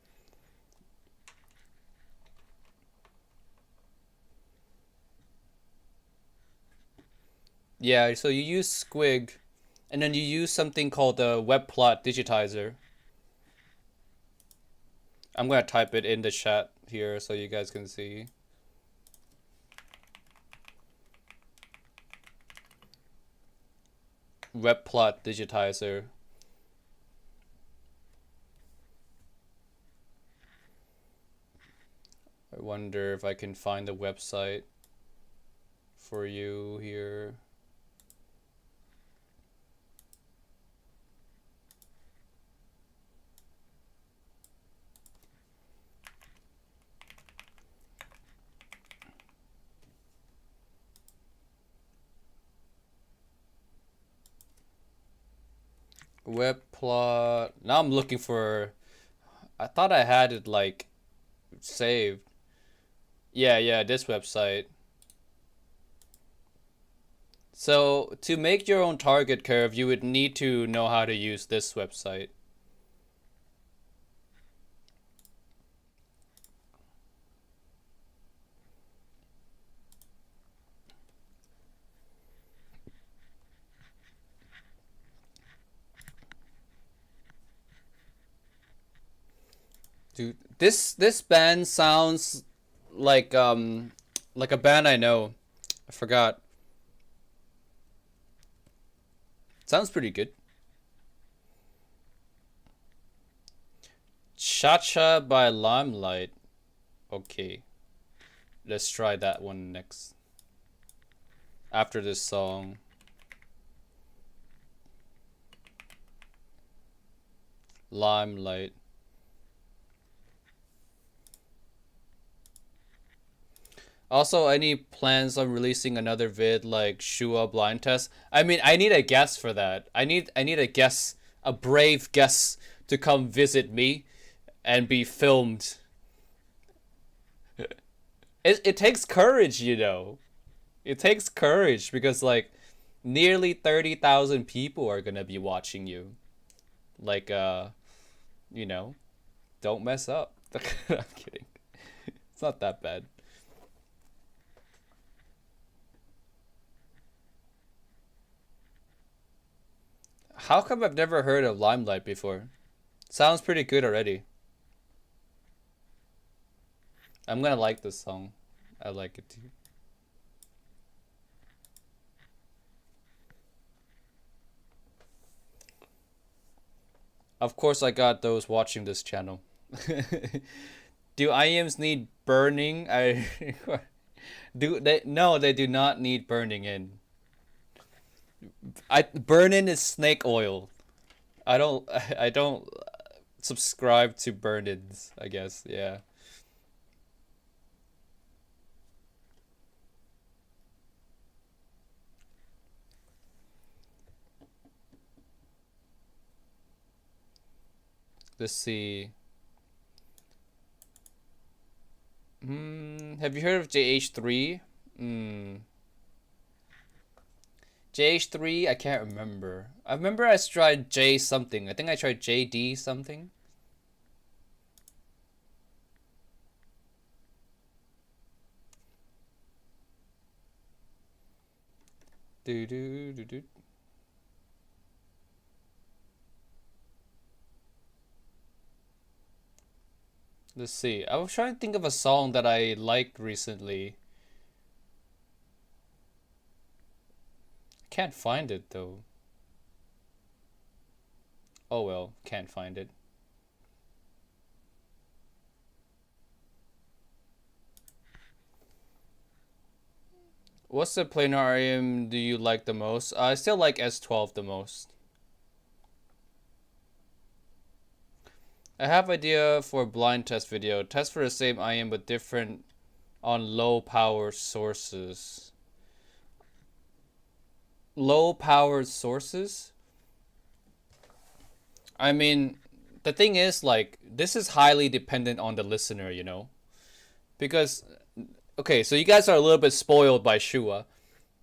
Yeah, so you use squig, and then you use something called the web plot digitizer. I'm gonna type it in the chat here so you guys can see. Web plot digitizer. I wonder if I can find the website for you here. Web plot. Now I'm looking for. I thought I had it like saved. Yeah, this website. So to make your own target curve, you would need to know how to use this website. Dude, this band sounds like a band I know. I forgot. Sounds pretty good. Cha-Cha by Limelight. Okay. Let's try that one next. After this song. Limelight. Also, any plans on releasing another vid like Shua blind test? I mean, I need a guest for that. I need a guest, a brave guest to come visit me and be filmed. It takes courage, you know. It takes courage because like nearly 30,000 people are going to be watching you. Like you know, don't mess up. I'm kidding. It's not that bad. How come I've never heard of Limelight before? Sounds pretty good already. I'm gonna like this song. I like it too. Of course, I got those watching this channel. Do IEMs need burning? I do they? No, they do not need burning in. Burn in is snake oil. I don't. I don't subscribe to burn-ins. I guess. Yeah. Let's see. Have you heard of JH3? JH3, I can't remember. I remember I tried J something. I think I tried JD something. Do do do do. Let's see. I was trying to think of a song that I liked recently. Can't find it though. Oh well, can't find it. What's the planar IEM do you like the most? I still like S12 the most. I have idea for a blind test video. Test for the same IEM but different on low power sources. Low powered sources? I mean, the thing is, like, this is highly dependent on the listener, you know? Because, okay, so you guys are a little bit spoiled by Shua.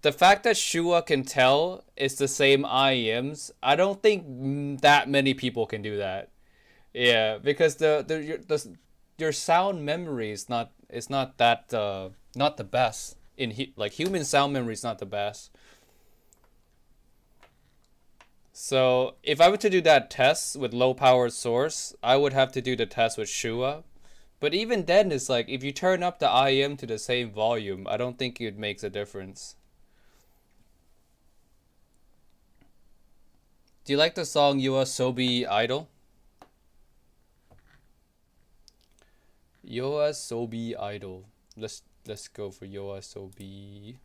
The fact that Shua can tell it's the same IEMs, I don't think that many people can do that. Yeah, because your sound memory is not that not the best like human sound memory is not the best. So if I were to do that test with low power source, I would have to do the test with Shua. But even then, it's like if you turn up the IEM to the same volume, I don't think it makes a difference. Do you like the song Yoasobi Idol? Yoasobi Idol. Let's go for Yoasobi.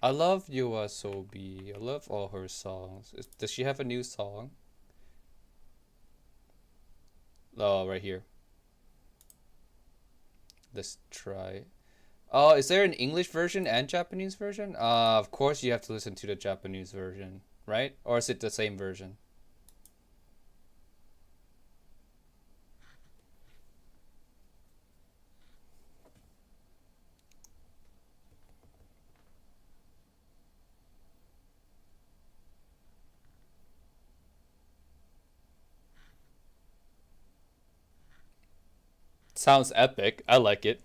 I love Yoasobi. I love all her songs. Does she have a new song? Oh, right here. Let's try. Oh, is there an English version and Japanese version? Of course you have to listen to the Japanese version, right? Or is it the same version? Sounds epic. I like it.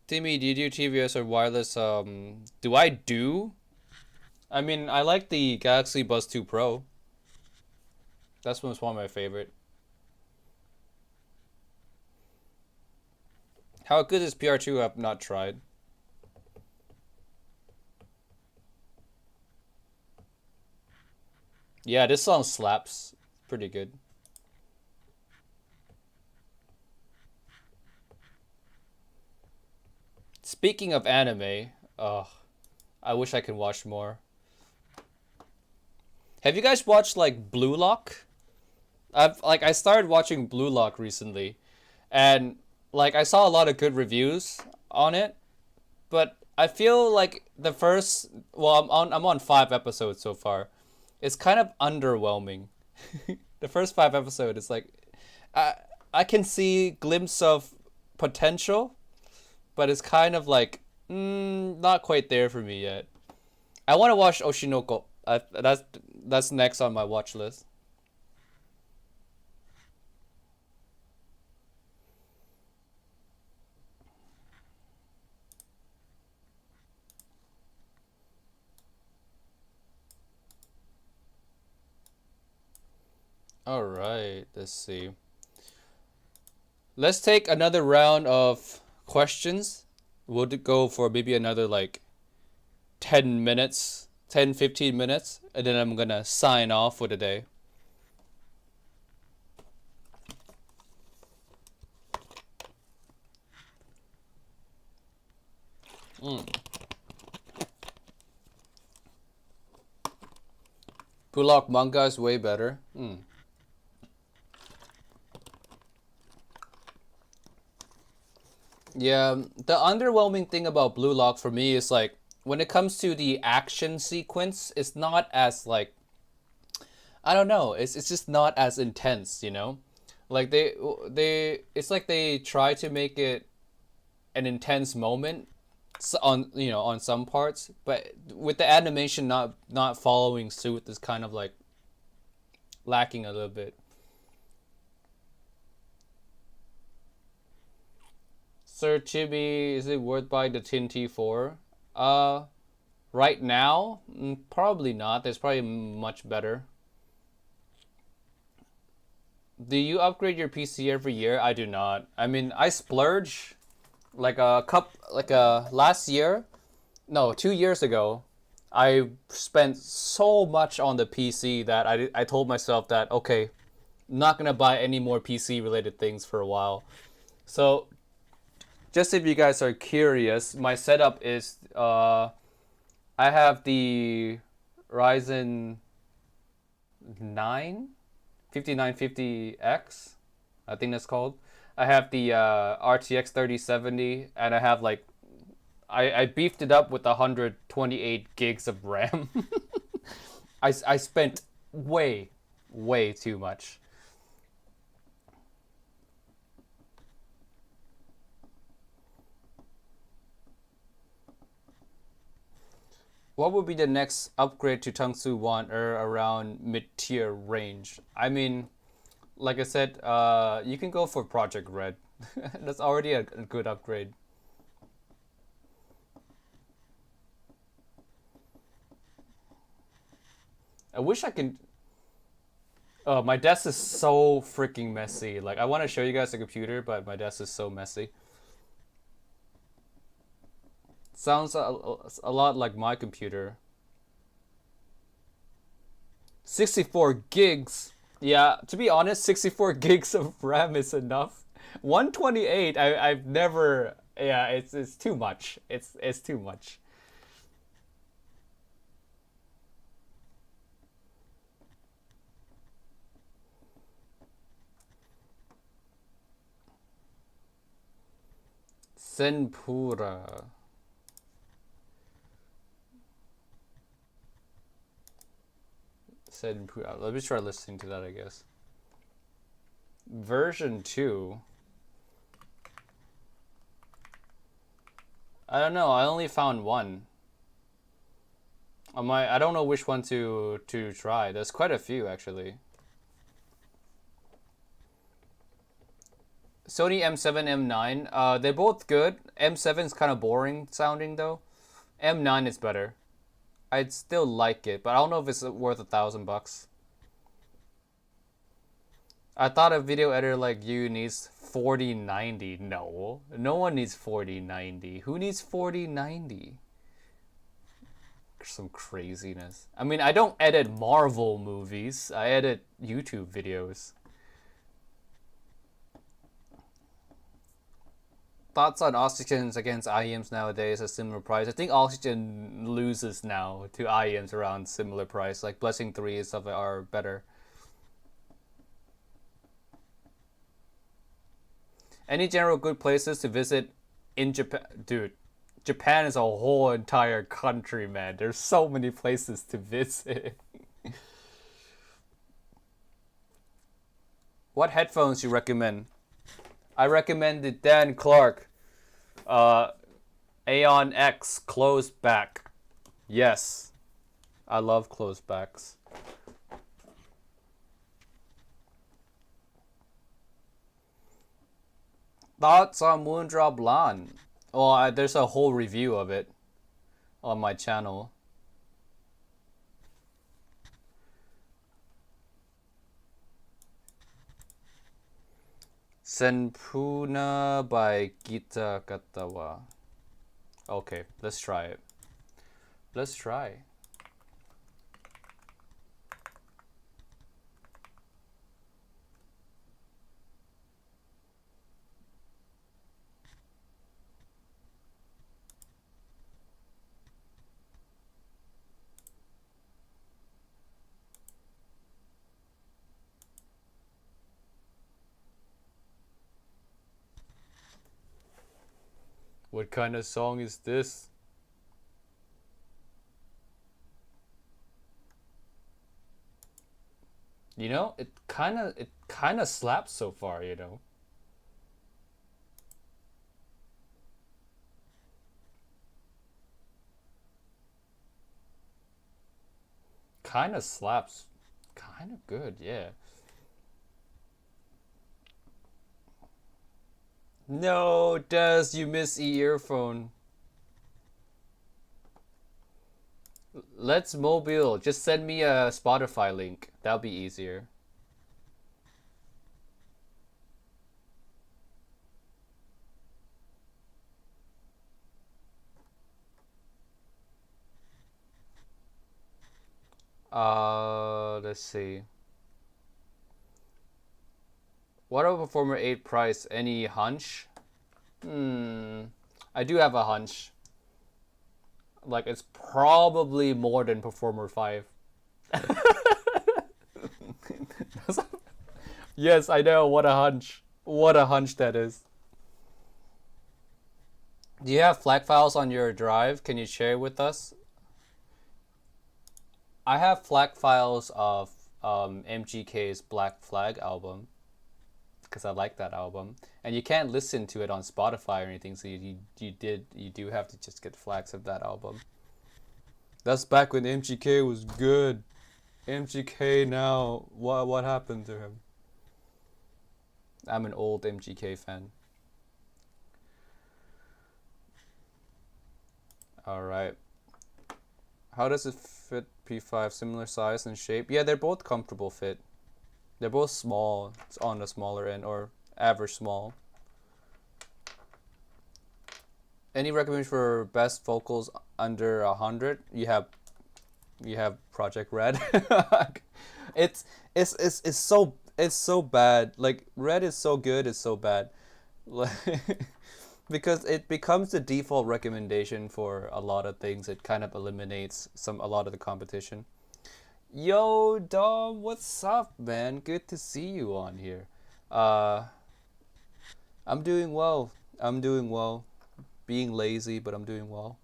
Timmy, do you do TVS or wireless? Do I do? I mean, I like the Galaxy Buds 2 Pro. That's one of my favorite. How good is PR2? I've not tried. Yeah, this song slaps. Pretty good. Speaking of anime, I wish I could watch more. Have you guys watched like Blue Lock? I started watching Blue Lock recently, and like I saw a lot of good reviews on it, but I feel like the first I'm on 5 episodes so far. It's kind of underwhelming. The first 5 episodes is like I I can see glimpse of potential, but it's kind of like not quite there for me yet. I want to watch Oshinoko. That's next on my watch list. All right, let's see. Let's take another round of questions. We'll go for maybe another like 10 minutes, 10, 15 minutes, and then I'm gonna sign off for the day. Mm. Bullock manga is way better. Mm. Yeah, the underwhelming thing about Blue Lock for me is like when it comes to the action sequence, it's not as like I don't know, it's just not as intense, you know? Like they it's like they try to make it an intense moment on on some parts, but with the animation not following suit is kind of like lacking a little bit. Sir Chibi, is it worth buying the Tin T4? Uh, right now, probably not. There's probably much better. Do you upgrade your PC every year? I do not. I mean, I splurge like a last year. No, 2 years ago, I spent so much on the PC that I told myself that okay, I'm not gonna buy any more PC related things for a while. So just if you guys are curious, my setup is I have the Ryzen 9 5950X, I think that's called. I have the RTX 3070, and I have like I beefed it up with 128 gigs of RAM. I spent way too much. What would be the next upgrade to Tangsu 1 or around mid-tier range? I mean, like I said, you can go for Project Red. That's already a good upgrade. I wish I can. Oh, my desk is so freaking messy. Like, I want to show you guys the computer, but my desk is so messy. Sounds a lot like my computer. 64 gigs. Yeah, to be honest, 64 gigs of RAM is enough. 128, I've never. Yeah, it's too much. It's too much. Senpura. Senpura. Let me try listening to that, I guess. Version 2. I don't know. I only found one. I don't know which one to try. There's quite a few actually. Sony M7, M9. They're both good. M7 is kind of boring sounding though. M9 is better. I'd still like it, but I don't know if it's worth $1,000. I thought a video editor like you needs 4090. No, no one needs 4090. Who needs 4090? Some craziness. I mean, I don't edit Marvel movies. I edit YouTube videos. Thoughts on oxygens against IEMs nowadays at similar price? I think oxygen loses now to IEMs around similar price. Like Blessing 3 and stuff are better. Any general good places to visit in Japan? Dude, Japan is a whole entire country, man. There's so many places to visit. What headphones you recommend? I recommend the Dan Clark uh, Aeon X closed back. Yes, I love closed backs. Thoughts on Moondrop Lan? Well, there's a whole review of it on my channel. Senpuna by Gita Katawa. Okay, let's try it. Let's try. What kind of song is this? You know, it kind of slaps so far, you know. Kind of slaps. Kind of good, yeah. No, Des, you miss earphone. Let's mobile. Just send me a Spotify link. That'll be easier. Let's see. What about Performer 8 price? Any hunch? I do have a hunch. Like, it's probably more than Performer 5. Yes, I know. What a hunch. What a hunch that is. Do you have FLAC files on your drive? Can you share with us? I have FLAC files of MGK's Black Flag album because I like that album, and you can't listen to it on Spotify or anything. So you do have to just get FLACs of that album. That's back when MGK was good. MGK now, what happened to him? I'm an old MGK fan. All right. How does it fit P5? Similar size and shape? Yeah, they're both comfortable fit. They're both small. It's on the smaller end or average small. Any recommendation for best vocals under 100? You have Project Red. it's so bad. Like Red is so good, it's so bad. Because it becomes the default recommendation for a lot of things. It kind of eliminates a lot of the competition. Yo, Dom, what's up, man? Good to see you on here. Uh, I'm doing well. I'm doing well. Being lazy, but I'm doing well.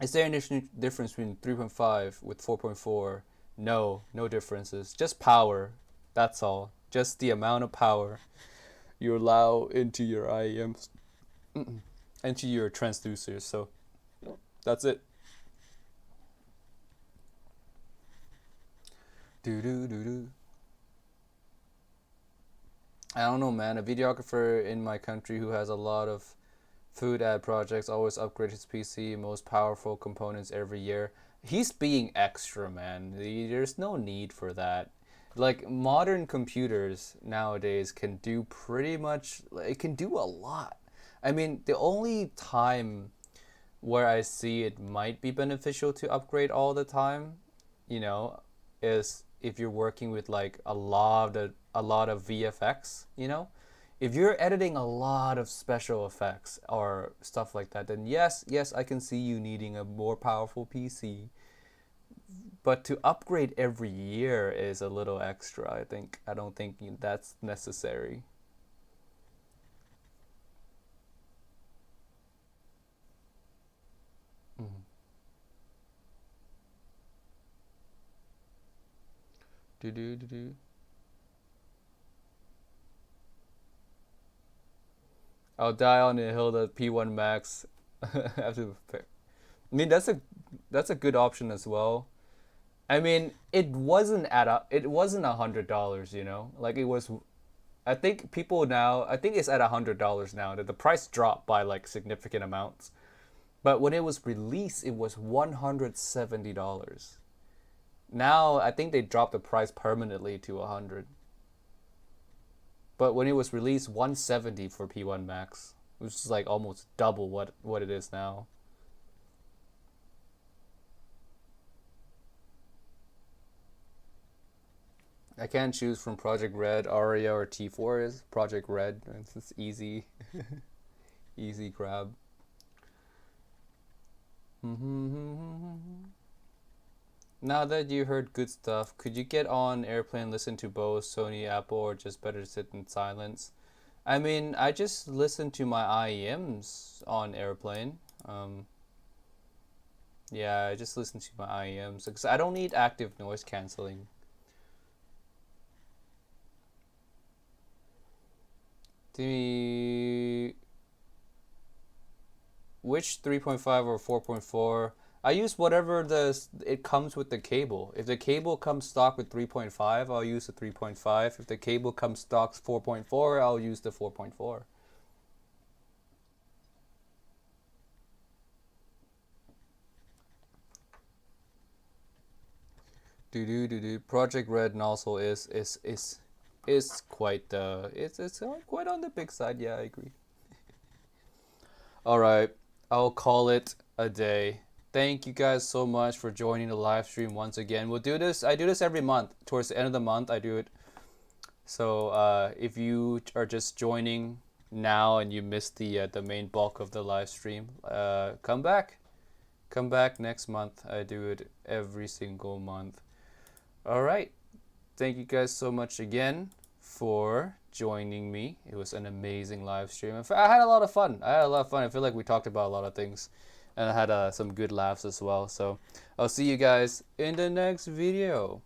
Is there any difference between 3.5 with 4.4? No, no differences. Just power. That's all. Just the amount of power you allow into your IEMs, into your transducers. So that's it. Do do do do. I don't know, man. A videographer in my country who has a lot of food ad projects always upgrade his PC most powerful components every year. He's being extra, man. There's no need for that. Like modern computers nowadays can do pretty much, it can do a lot. I mean, the only time where I see it might be beneficial to upgrade all the time, you know, is if you're working with like a lot of VFX, you know? If you're editing a lot of special effects or stuff like that, then yes, I can see you needing a more powerful PC. But to upgrade every year is a little extra, I think. I don't think that's necessary. Mm. Do do do do. I'll die on the hill that P1 Max after. I mean that's a good option as well. I mean it wasn't $100, you know, like it was. I think people now. I think it's at $100 now. That the price dropped by like significant amounts. But when it was released, it was $170. Now I think they dropped the price permanently to 100. but when it was released, 170 for P1 Max, which is like almost double what it is now. I can't choose from Project Red, Aria, or T4 is Project Red. It's easy, easy grab. Now that you heard good stuff, could you get on airplane, listen to both Sony, Apple, or just better to sit in silence? I mean, I just listen to my IEMs on airplane. Yeah, I just listen to my IEMs because I don't need active noise canceling. The which 3.5 or 4.4? I use whatever it comes with the cable. If the cable comes stock with 3.5, I'll use the 3.5. If the cable comes stock 4.4, I'll use the 4.4. Project Red nozzle is quite it's quite on the big side. Yeah, I agree. All right, I'll call it a day. Thank you guys so much for joining the live stream once again. We'll do this. I do this every month. Towards the end of the month, I do it. So if you are just joining now and you missed the main bulk of the live stream, come back. Come back next month. I do it every single month. All right. Thank you guys so much again for joining me. It was an amazing live stream. In fact, I had a lot of fun. I feel like we talked about a lot of things, and I had some good laughs as well. So I'll see you guys in the next video.